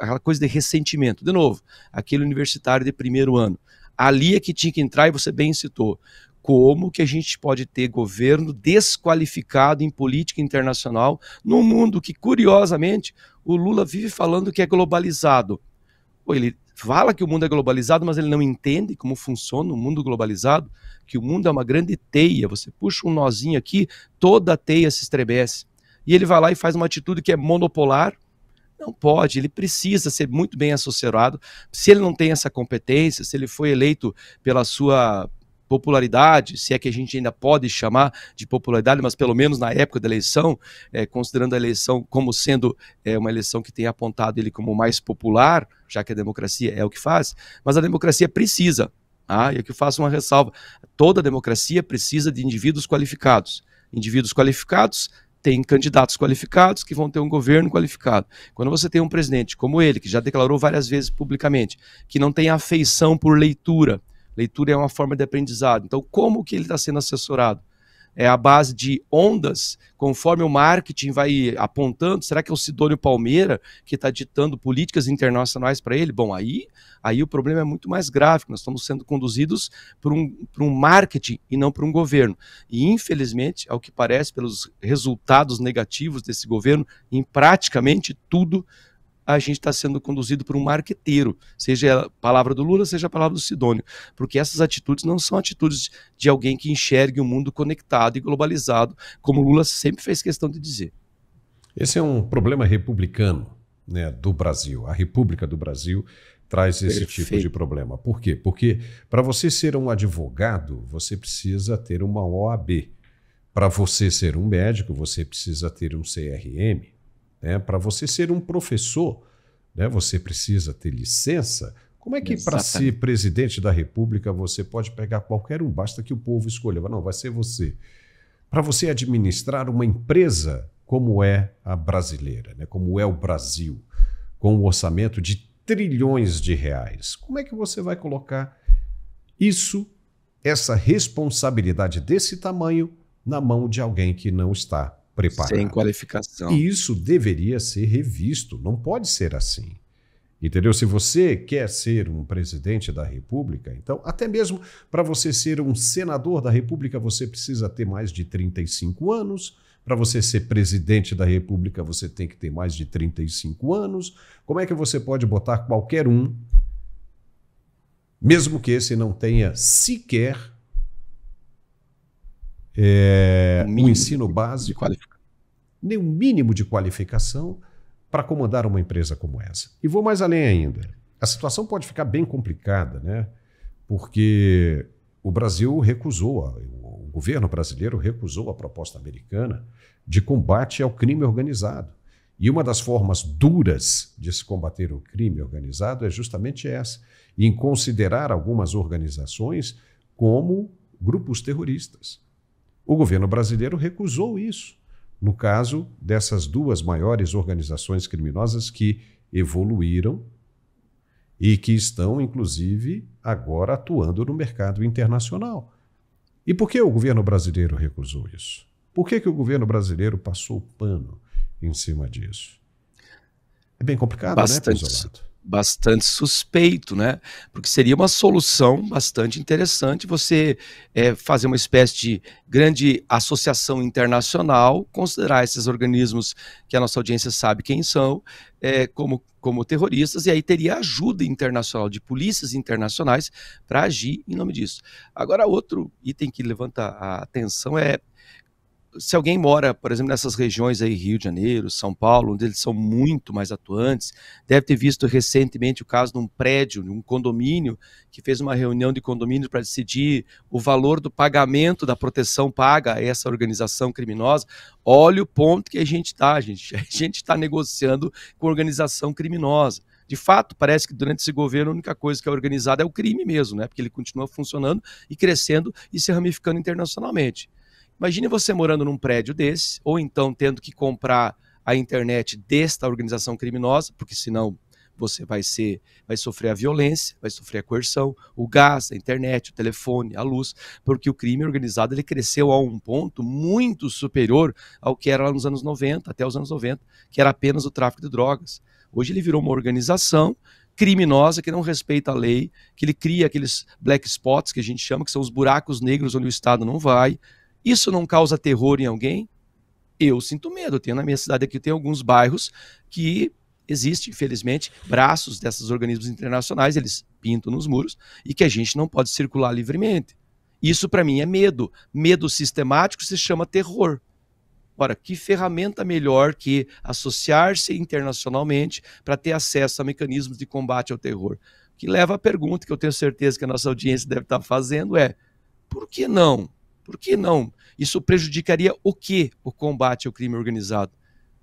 S7: aquela coisa de ressentimento. De novo, aquele universitário de 1º ano. Ali é que tinha que entrar, e você bem citou. Como que a gente pode ter governo desqualificado em política internacional num mundo que, curiosamente, o Lula vive falando que é globalizado. Ele fala que o mundo é globalizado, mas ele não entende como funciona o mundo globalizado, que o mundo é uma grande teia, você puxa um nozinho aqui, toda a teia se estremece. E ele vai lá e faz uma atitude que é monopolar. Não pode, ele precisa ser muito bem assessorado. Se ele não tem essa competência, se ele foi eleito pela sua popularidade, se é que a gente ainda pode chamar de popularidade, mas pelo menos na época da eleição, considerando a eleição como sendo uma eleição que tem apontado ele como mais popular, já que a democracia é o que faz, mas a democracia precisa, e aqui eu faço uma ressalva, toda democracia precisa de indivíduos qualificados. Indivíduos qualificados têm candidatos qualificados que vão ter um governo qualificado. Quando você tem um presidente como ele, que já declarou várias vezes publicamente, que não tem afeição por leitura, leitura é uma forma de aprendizado. Então, como que ele está sendo assessorado? É a base de ondas, conforme o marketing vai apontando? Será que é o Sidônio Palmeira que está ditando políticas internacionais para ele? Bom, aí o problema é muito mais grave. Nós estamos sendo conduzidos por um marketing e não por um governo. E, infelizmente, ao que parece, pelos resultados negativos desse governo, em praticamente tudo, a gente está sendo conduzido por um marqueteiro, seja a palavra do Lula, seja a palavra do Sidônio, porque essas atitudes não são atitudes de alguém que enxergue o mundo conectado e globalizado, como o Lula sempre fez questão de dizer.
S1: Esse é um problema republicano, né, do Brasil. A República do Brasil traz esse tipo de problema. Por quê? Porque para você ser um advogado, você precisa ter uma OAB. Para você ser um médico, você precisa ter um CRM. Para você ser um professor, você precisa ter licença. Como é que para ser presidente da República você pode pegar qualquer um, basta que o povo escolha? Não, vai ser você. Para você administrar uma empresa como é a brasileira, como é o Brasil, com um orçamento de trilhões de reais, como é que você vai colocar essa responsabilidade desse tamanho na mão de alguém que não está preparado?
S7: Sem qualificação.
S1: E isso deveria ser revisto, não pode ser assim. Entendeu? Se você quer ser um presidente da República, então, até mesmo para você ser um senador da República, você precisa ter mais de 35 anos. Para você ser presidente da República, você tem que ter mais de 35 anos. Como é que você pode botar qualquer um, mesmo que esse não tenha sequer um ensino básico, nem um mínimo de qualificação para comandar uma empresa como essa? E vou mais além ainda. A situação pode ficar bem complicada, né? Porque o Brasil o governo brasileiro recusou a proposta americana de combate ao crime organizado. E uma das formas duras de se combater o crime organizado é justamente essa, em considerar algumas organizações como grupos terroristas. O governo brasileiro recusou isso, no caso dessas duas maiores organizações criminosas que evoluíram e que estão, inclusive, agora atuando no mercado internacional. E por que o governo brasileiro recusou isso? Por que o governo brasileiro passou o pano em cima disso? É bem complicado, né, Pezolato?
S7: Bastante suspeito, né? Porque seria uma solução bastante interessante você fazer uma espécie de grande associação internacional, considerar esses organismos que a nossa audiência sabe quem são, como terroristas, e aí teria ajuda internacional, de polícias internacionais, para agir em nome disso. Agora, outro item que levanta a atenção é se alguém mora, por exemplo, nessas regiões aí, Rio de Janeiro, São Paulo, onde eles são muito mais atuantes, deve ter visto recentemente o caso de um prédio, de um condomínio, que fez uma reunião de condomínio para decidir o valor do pagamento da proteção paga a essa organização criminosa. Olha o ponto que a gente está, gente. A gente está negociando com organização criminosa. De fato, parece que durante esse governo a única coisa que é organizada é o crime mesmo, né? Porque ele continua funcionando e crescendo e se ramificando internacionalmente. Imagine você morando num prédio desse, ou então tendo que comprar a internet desta organização criminosa, porque senão você vai sofrer a violência, vai sofrer a coerção, o gás, a internet, o telefone, a luz, porque o crime organizado ele cresceu a um ponto muito superior ao que era lá nos anos 90, até os anos 90, que era apenas o tráfico de drogas. Hoje ele virou uma organização criminosa que não respeita a lei, que ele cria aqueles black spots que a gente chama, que são os buracos negros onde o Estado não vai. Isso não causa terror em alguém? Eu sinto medo. Eu tenho na minha cidade aqui, tem alguns bairros que existem, infelizmente, braços desses organismos internacionais, eles pintam nos muros, e que a gente não pode circular livremente. Isso para mim é medo. Medo sistemático se chama terror. Ora, que ferramenta melhor que associar-se internacionalmente para ter acesso a mecanismos de combate ao terror? O que leva à pergunta que eu tenho certeza que a nossa audiência deve estar fazendo é: por que não? Por que não? Isso prejudicaria o quê? O combate ao crime organizado.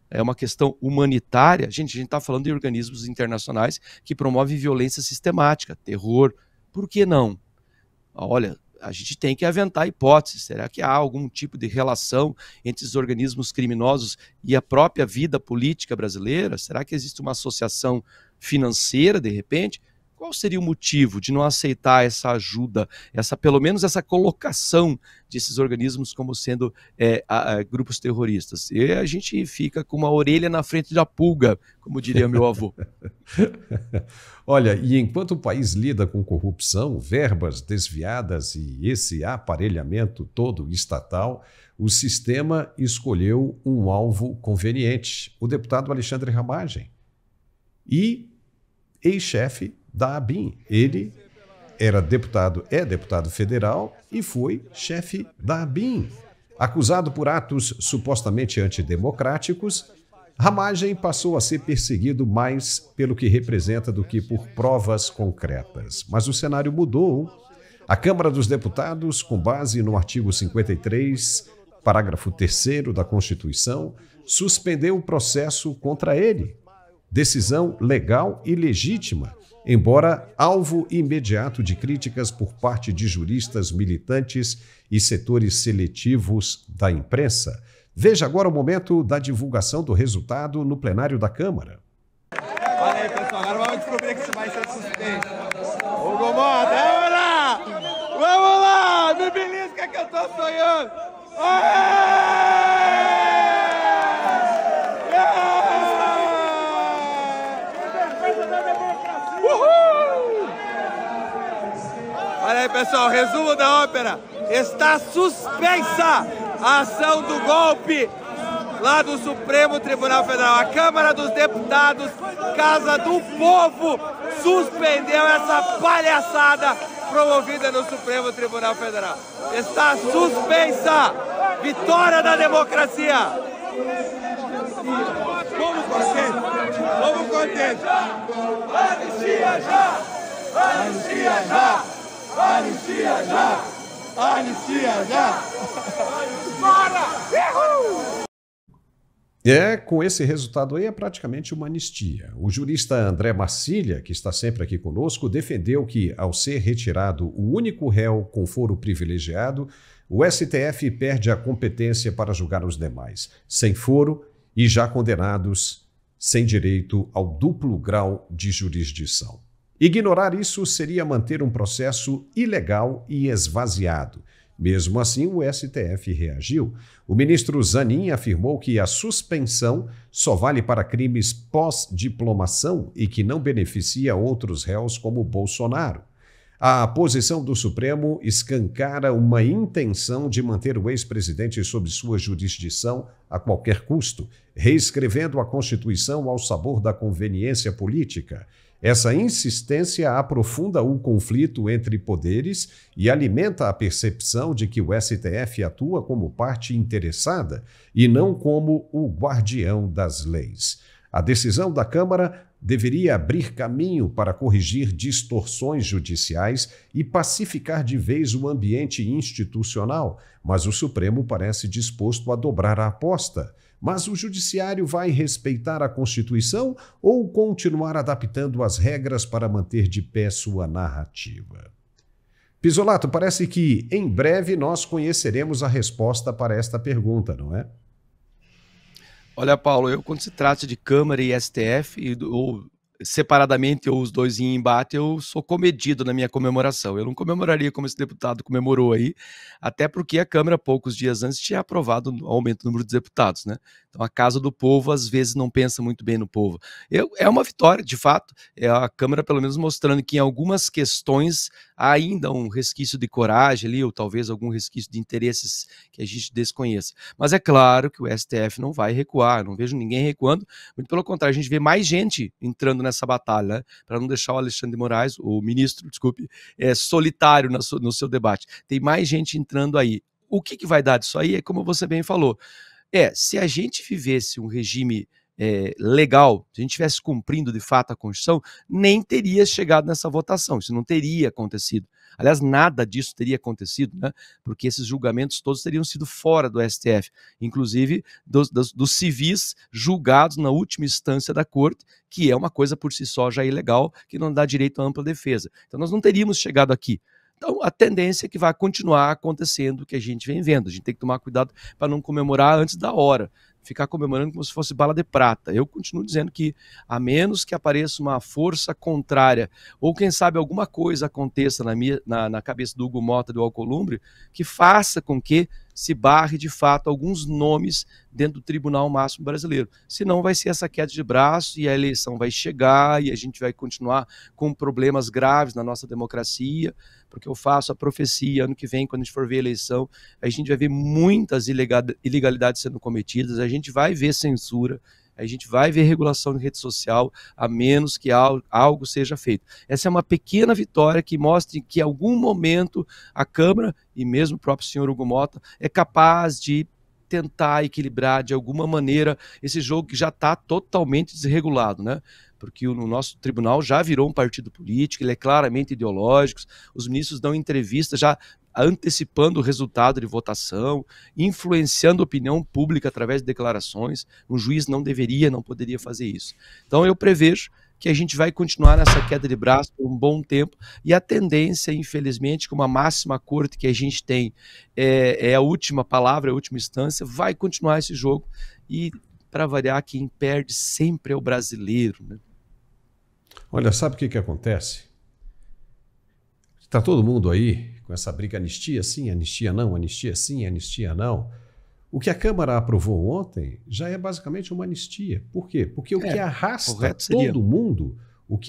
S7: É uma questão humanitária. A gente está falando de organismos internacionais que promovem violência sistemática, terror. Por que não? Olha, a gente tem que aventar hipóteses. Será que há algum tipo de relação entre esses organismos criminosos e a própria vida política brasileira? Será que existe uma associação financeira, de repente? Qual seria o motivo de não aceitar essa ajuda, pelo menos essa colocação desses organismos como sendo grupos terroristas? E a gente fica com uma orelha na frente da pulga, como diria meu avô.
S1: Olha, e enquanto o país lida com corrupção, verbas desviadas e esse aparelhamento todo estatal, o sistema escolheu um alvo conveniente, o deputado Alexandre Ramagem, e ex-chefe da ABIN. Ele é deputado federal e foi chefe da ABIN. Acusado por atos supostamente antidemocráticos, Ramagem passou a ser perseguido mais pelo que representa do que por provas concretas. Mas o cenário mudou. A Câmara dos Deputados, com base no artigo 53, parágrafo 3º da Constituição, suspendeu o processo contra ele. Decisão legal e legítima, embora alvo imediato de críticas por parte de juristas, militantes e setores seletivos da imprensa. Veja agora o momento da divulgação do resultado no plenário da Câmara.
S8: Olha aí, pessoal, agora vamos descobrir que isso vai ser suspenso. Ô, Gomota, vamos lá! Vamos lá! Me belisca que eu tô sonhando! Olha aí, pessoal, resumo da ópera. Está suspensa a ação do golpe lá do Supremo Tribunal Federal. A Câmara dos Deputados, Casa do Povo, suspendeu essa palhaçada promovida no Supremo Tribunal Federal. Está suspensa. Vitória da democracia. Vamos contentes. Vamos contentes. Anistia já! Anistia já! Anistia já! Anistia já! Bora!
S1: Com esse resultado aí é praticamente uma anistia. O jurista André Marcília, que está sempre aqui conosco, defendeu que, ao ser retirado o único réu com foro privilegiado, o STF perde a competência para julgar os demais, sem foro e já condenados sem direito ao duplo grau de jurisdição. Ignorar isso seria manter um processo ilegal e esvaziado. Mesmo assim, o STF reagiu. O ministro Zanin afirmou que a suspensão só vale para crimes pós-diplomação e que não beneficia outros réus como Bolsonaro. A posição do Supremo escancara uma intenção de manter o ex-presidente sob sua jurisdição a qualquer custo, reescrevendo a Constituição ao sabor da conveniência política. Essa insistência aprofunda o conflito entre poderes e alimenta a percepção de que o STF atua como parte interessada e não como o guardião das leis. A decisão da Câmara deveria abrir caminho para corrigir distorções judiciais e pacificar de vez o ambiente institucional, mas o Supremo parece disposto a dobrar a aposta. Mas o Judiciário vai respeitar a Constituição ou continuar adaptando as regras para manter de pé sua narrativa? Pisolato, parece que em breve nós conheceremos a resposta para esta pergunta, não é?
S7: Olha, Paulo, quando se trata de Câmara e STF, ou separadamente ou os dois em embate, eu sou comedido na minha comemoração. Eu não comemoraria como esse deputado comemorou aí, até porque a Câmara, poucos dias antes, tinha aprovado o aumento do número de deputados, né? Então a Casa do Povo, às vezes, não pensa muito bem no povo. É uma vitória, de fato, é a Câmara, pelo menos, mostrando que em algumas questões há ainda um resquício de coragem ali, ou talvez algum resquício de interesses que a gente desconheça. Mas é claro que o STF não vai recuar, não vejo ninguém recuando, muito pelo contrário, a gente vê mais gente entrando nessa batalha, né? Para não deixar o Alexandre de Moraes, o ministro, desculpe, solitário no seu debate. Tem mais gente entrando aí. O que vai dar disso aí é como você bem falou. Se a gente vivesse um regime legal, se a gente estivesse cumprindo de fato a Constituição, nem teria chegado nessa votação, isso não teria acontecido. Aliás, nada disso teria acontecido, né? Porque esses julgamentos todos teriam sido fora do STF, inclusive dos civis julgados na última instância da Corte, que é uma coisa por si só já ilegal, que não dá direito à ampla defesa. Então nós não teríamos chegado aqui. Então, a tendência é que vai continuar acontecendo o que a gente vem vendo. A gente tem que tomar cuidado para não comemorar antes da hora, ficar comemorando como se fosse bala de prata. Eu continuo dizendo que, a menos que apareça uma força contrária, ou quem sabe alguma coisa aconteça na cabeça do Hugo Mota do Alcolumbre, que faça com que se barre de fato alguns nomes dentro do Tribunal Máximo Brasileiro. Senão vai ser essa queda de braço e a eleição vai chegar e a gente vai continuar com problemas graves na nossa democracia, porque eu faço a profecia, ano que vem, quando a gente for ver a eleição, a gente vai ver muitas ilegalidades sendo cometidas, a gente vai ver censura, a gente vai ver regulação de rede social, a menos que algo seja feito. Essa é uma pequena vitória que mostra que em algum momento a Câmara, e mesmo o próprio senhor Hugo Mota, é capaz de tentar equilibrar de alguma maneira esse jogo que já está totalmente desregulado, né? Porque o nosso tribunal já virou um partido político, ele é claramente ideológico, os ministros dão entrevistas já antecipando o resultado de votação, influenciando a opinião pública através de declarações. Um juiz não poderia fazer isso. Então eu prevejo que a gente vai continuar nessa queda de braço por um bom tempo, e a tendência, infelizmente, como a máxima corte que a gente tem é a última palavra, a última instância, vai continuar esse jogo, e, para variar, quem perde sempre é o brasileiro, né?
S1: Olha, sabe o que acontece? Está todo mundo aí com essa briga anistia sim, anistia não, anistia sim, anistia não. O que a Câmara aprovou ontem já é basicamente uma anistia. Por quê? Porque o que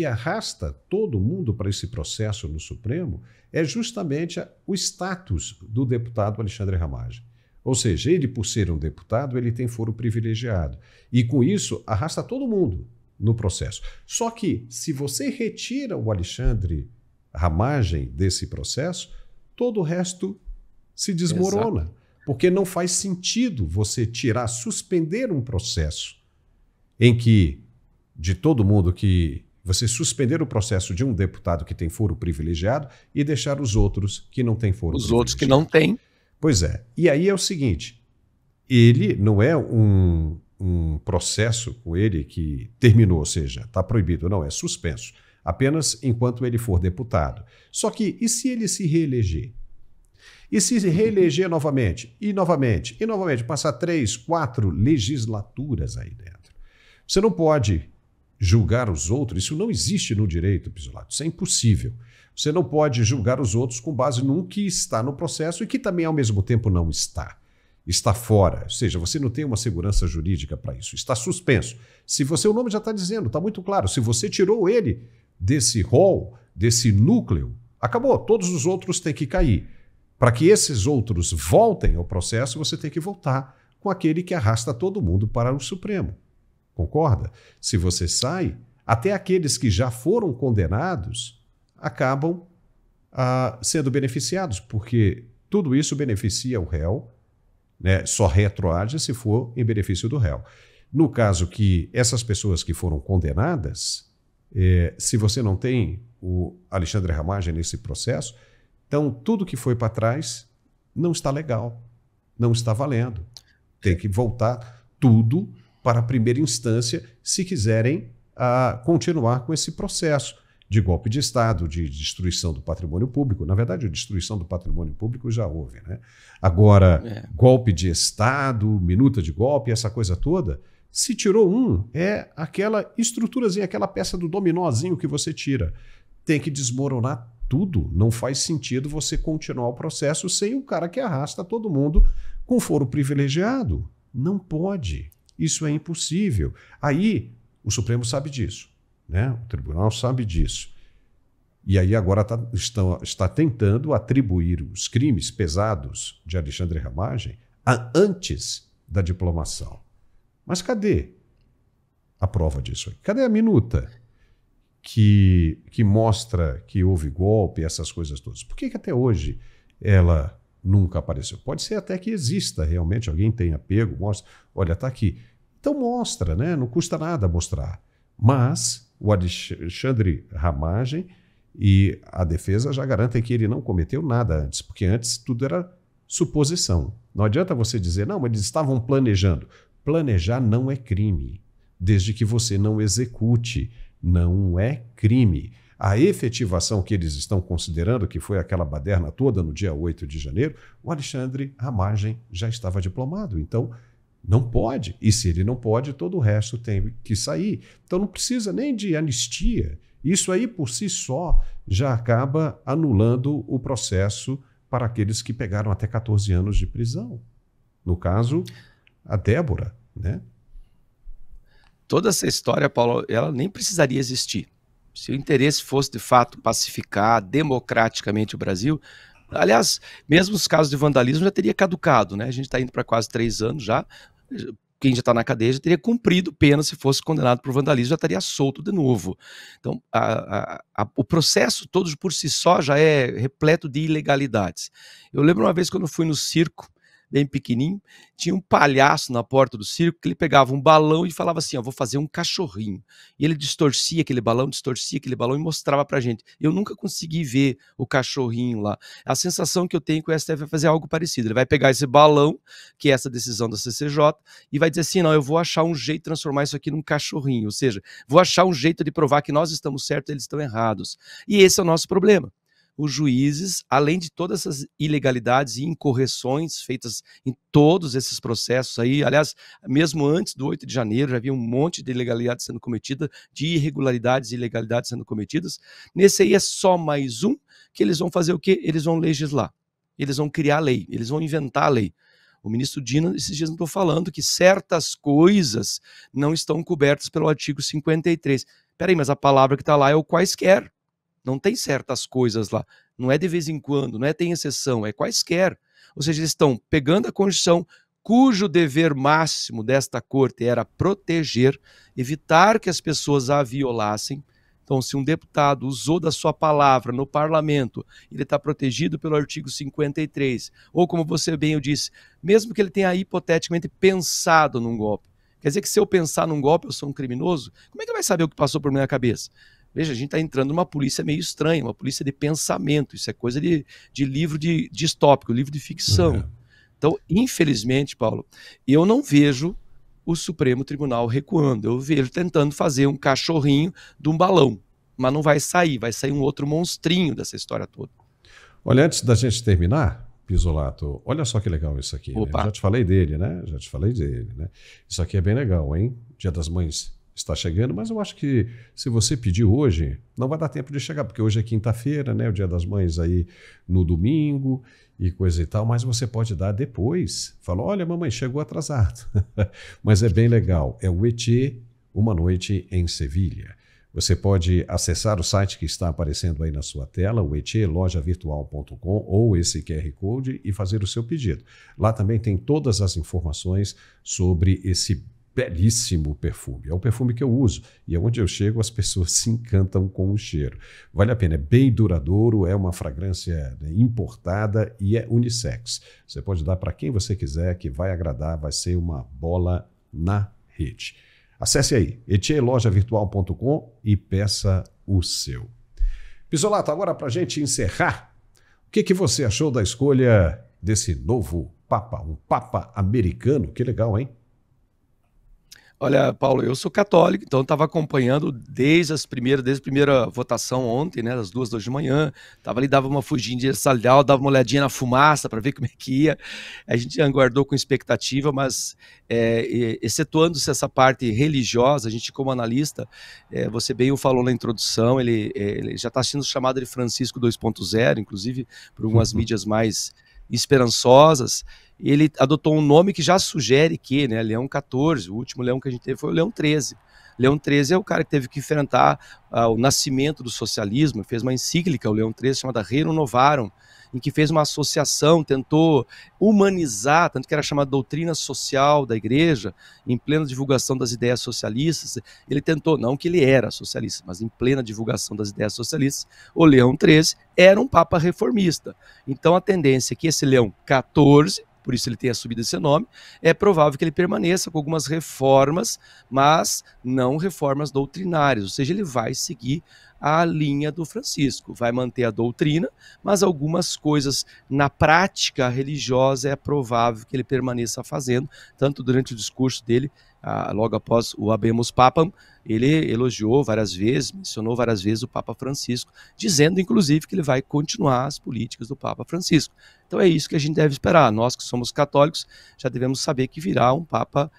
S1: arrasta todo mundo para esse processo no Supremo é justamente o status do deputado Alexandre Ramagem. Ou seja, ele, por ser um deputado, ele tem foro privilegiado. E com isso, arrasta todo mundo no processo. Só que, se você retira o Alexandre Ramagem desse processo, todo o resto se desmorona. Exato. Porque não faz sentido você suspender um processo em que, de todo mundo, que você suspender o processo de um deputado que tem foro privilegiado e deixar os outros que não têm foro privilegiado. Os outros
S7: que não têm.
S1: Pois é. E aí é o seguinte, ele não é um processo com ele que terminou, ou seja, está proibido, não, é suspenso, apenas enquanto ele for deputado. Só que, e se ele se reeleger? E se reeleger novamente, e novamente, e novamente, passar 3, 4 legislaturas aí dentro? Você não pode julgar os outros, isso não existe no direito, Pizzolato, isso é impossível. Você não pode julgar os outros com base num que está no processo e que também, ao mesmo tempo, não está. Está fora, ou seja, você não tem uma segurança jurídica para isso, está suspenso. Se você, o nome já está dizendo, está muito claro, se você tirou ele desse rol, desse núcleo, acabou, todos os outros têm que cair. Para que esses outros voltem ao processo, você tem que voltar com aquele que arrasta todo mundo para o Supremo. Concorda? Se você sai, até aqueles que já foram condenados acabam sendo beneficiados, porque tudo isso beneficia o réu, né? Só retroage se for em benefício do réu. No caso que essas pessoas que foram condenadas, se você não tem o Alexandre Ramagem nesse processo, então tudo que foi para trás não está legal, não está valendo. Tem que voltar tudo para a primeira instância se quiserem continuar com esse processo de golpe de Estado, de destruição do patrimônio público. Na verdade, a destruição do patrimônio público já houve, né? Agora, golpe de Estado, minuta de golpe, essa coisa toda, se tirou é aquela estruturazinha, aquela peça do dominózinho que você tira. Tem que desmoronar tudo. Não faz sentido você continuar o processo sem o cara que arrasta todo mundo com foro privilegiado. Não pode. Isso é impossível. Aí, o Supremo sabe disso. Né? O tribunal sabe disso. E aí agora está tentando atribuir os crimes pesados de Alexandre Ramagem antes da diplomação. Mas cadê a prova disso aí? Cadê a minuta que mostra que houve golpe, essas coisas todas? Por que até hoje ela nunca apareceu? Pode ser até que exista realmente, alguém tenha pego, mostra, olha, está aqui. Então mostra, né? Não custa nada mostrar. Mas o Alexandre Ramagem e a defesa já garantem que ele não cometeu nada antes, porque antes tudo era suposição. Não adianta você dizer, não, mas eles estavam planejando. Planejar não é crime, desde que você não execute. Não é crime. A efetivação que eles estão considerando, que foi aquela baderna toda no dia 8 de janeiro, o Alexandre Ramagem já estava diplomado. Então, não pode. E se ele não pode, todo o resto tem que sair. Então não precisa nem de anistia. Isso aí, por si só, já acaba anulando o processo para aqueles que pegaram até 14 anos de prisão. No caso, a Débora, né?
S7: Toda essa história, Paulo, ela nem precisaria existir. Se o interesse fosse, de fato, pacificar democraticamente o Brasil... Aliás, mesmo os casos de vandalismo já teria caducado, né? A gente está indo para quase 3 anos já. Quem já está na cadeia já teria cumprido pena se fosse condenado por vandalismo, já estaria solto de novo. Então, o processo todo por si só já é repleto de ilegalidades. Eu lembro uma vez quando eu fui no circo, bem pequenininho, tinha um palhaço na porta do circo que ele pegava um balão e falava assim, vou fazer um cachorrinho. E ele distorcia aquele balão e mostrava pra gente. Eu nunca consegui ver o cachorrinho lá. A sensação que eu tenho que o STF vai fazer algo parecido. Ele vai pegar esse balão, que é essa decisão da CCJ, e vai dizer assim, não, eu vou achar um jeito de transformar isso aqui num cachorrinho. Ou seja, vou achar um jeito de provar que nós estamos certos e eles estão errados. E esse é o nosso problema. Os juízes, além de todas essas ilegalidades e incorreções feitas em todos esses processos aí, aliás, mesmo antes do 8 de janeiro já havia um monte de ilegalidades sendo cometida, de irregularidades e ilegalidades sendo cometidas, nesse aí é só mais um que eles vão fazer o quê? Eles vão legislar, eles vão criar lei, eles vão inventar a lei. O ministro Dino, esses dias não estou falando que certas coisas não estão cobertas pelo artigo 53. Peraí, mas a palavra que está lá é o quaisquer. Não tem certas coisas lá, não é de vez em quando, não é tem exceção, é quaisquer. Ou seja, eles estão pegando a Constituição, cujo dever máximo desta corte era proteger, evitar que as pessoas a violassem. Então, se um deputado usou da sua palavra no parlamento, ele está protegido pelo artigo 53. Ou, como você bem disse, mesmo que ele tenha hipoteticamente pensado num golpe. Quer dizer que se eu pensar num golpe, eu sou um criminoso? Como é que ele vai saber o que passou por minha cabeça? Veja, a gente está entrando numa polícia meio estranha, uma polícia de pensamento, isso é coisa de livro distópico, livro de ficção. Então, infelizmente, Paulo, eu não vejo o Supremo Tribunal recuando, eu vejo tentando fazer um cachorrinho de um balão, mas não vai sair um outro monstrinho dessa história toda.
S1: Olha, antes da gente terminar, Pizzolato, olha só que legal isso aqui. Né? Já te falei dele, né? Isso aqui é bem legal, hein? Dia das Mães está chegando, mas eu acho que se você pedir hoje, não vai dar tempo de chegar, porque hoje é quinta-feira, né? O Dia das Mães aí no domingo e coisa e tal, mas você pode dar depois. Fala, olha, mamãe, chegou atrasado. Mas é bem legal. É o Etê, Uma Noite em Sevilha. Você pode acessar o site que está aparecendo aí na sua tela, o etelojavirtual.com, ou esse QR Code, e fazer o seu pedido. Lá também tem todas as informações sobre esse belíssimo perfume. É o perfume que eu uso e onde eu chego as pessoas se encantam com o cheiro. Vale a pena, é bem duradouro, é uma fragrância importada e é unissex. Você pode dar para quem você quiser, que vai agradar, vai ser uma bola na rede. Acesse aí, etelojavirtual.com e peça o seu. Pisolato, agora para a gente encerrar, o que você achou da escolha desse novo Papa, um Papa americano? Que legal, hein?
S7: Olha, Paulo, eu sou católico, então estava acompanhando desde a primeira votação ontem, né, das 2 da manhã. Estava ali, dava uma fugidinha de salhal, dava uma olhadinha na fumaça para ver como é que ia. A gente aguardou com expectativa, mas excetuando-se essa parte religiosa, a gente como analista, você bem o falou na introdução, ele já está sendo chamado de Francisco 2.0, inclusive por algumas mídias mais esperançosas. Ele adotou um nome que já sugere que, né, Leão XIV, o último leão que a gente teve foi o Leão XIII. Leão XIII é o cara que teve que enfrentar o nascimento do socialismo, fez uma encíclica, o Leão XIII, chamada Rerum Novarum, em que fez uma associação, tentou humanizar, tanto que era chamada doutrina social da igreja, em plena divulgação das ideias socialistas. Ele tentou, não que ele era socialista, mas em plena divulgação das ideias socialistas, o Leão XIII era um papa reformista. Então a tendência é que esse Leão XIV, por isso ele tem assumido esse nome, é provável que ele permaneça com algumas reformas, mas não reformas doutrinárias, ou seja, ele vai seguir a linha do Francisco, vai manter a doutrina, mas algumas coisas na prática religiosa é provável que ele permaneça fazendo, tanto durante o discurso dele, logo após o Habemus Papam, ele elogiou várias vezes, mencionou várias vezes o Papa Francisco, dizendo inclusive que ele vai continuar as políticas do Papa Francisco. Então é isso que a gente deve esperar. Nós que somos católicos já devemos saber que virá um Papa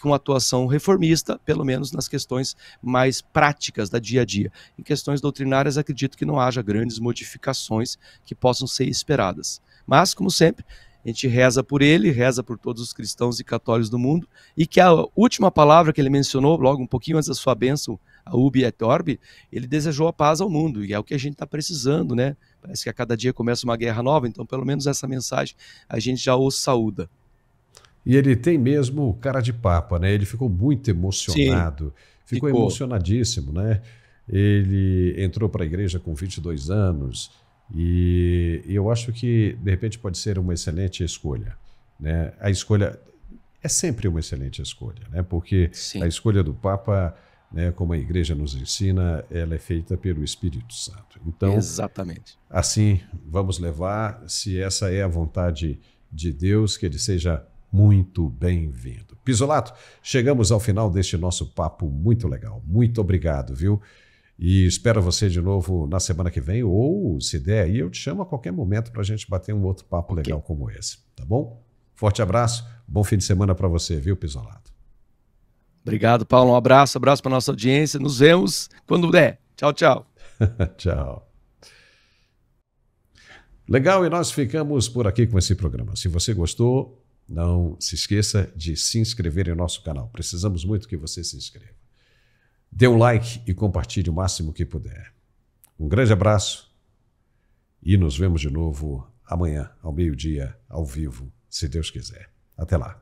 S7: com atuação reformista, pelo menos nas questões mais práticas da dia a dia. Em questões doutrinárias, acredito que não haja grandes modificações que possam ser esperadas. Mas, como sempre, a gente reza por ele, reza por todos os cristãos e católicos do mundo, e que a última palavra que ele mencionou, logo um pouquinho antes da sua bênção, a Ubi et Orbi, ele desejou a paz ao mundo, e é o que a gente está precisando, né? Parece que a cada dia começa uma guerra nova, então pelo menos essa mensagem a gente já o saúda.
S1: E ele tem mesmo cara de papa, né? Ele ficou muito emocionado, ficou emocionadíssimo, né? Ele entrou para a igreja com 22 anos e eu acho que, de repente, pode ser uma excelente escolha, né? A escolha é sempre uma excelente escolha, né? Porque a escolha do Papa, né, como a igreja nos ensina, ela é feita pelo Espírito Santo. Então,
S7: exatamente.
S1: Assim, vamos levar, se essa é a vontade de Deus, que ele seja muito bem-vindo. Pisolato, chegamos ao final deste nosso papo muito legal. Muito obrigado, viu? E espero você de novo na semana que vem, ou se der aí, eu te chamo a qualquer momento para a gente bater um outro papo legal como esse, tá bom? Forte abraço, bom fim de semana para você, viu, Pisolato?
S7: Obrigado, Paulo. Um abraço para a nossa audiência. Nos vemos quando der. Tchau, tchau.
S1: Tchau. Legal, e nós ficamos por aqui com esse programa. Se você gostou, não se esqueça de se inscrever em nosso canal. Precisamos muito que você se inscreva. Dê um like e compartilhe o máximo que puder. Um grande abraço e nos vemos de novo amanhã, ao meio-dia, ao vivo, se Deus quiser. Até lá.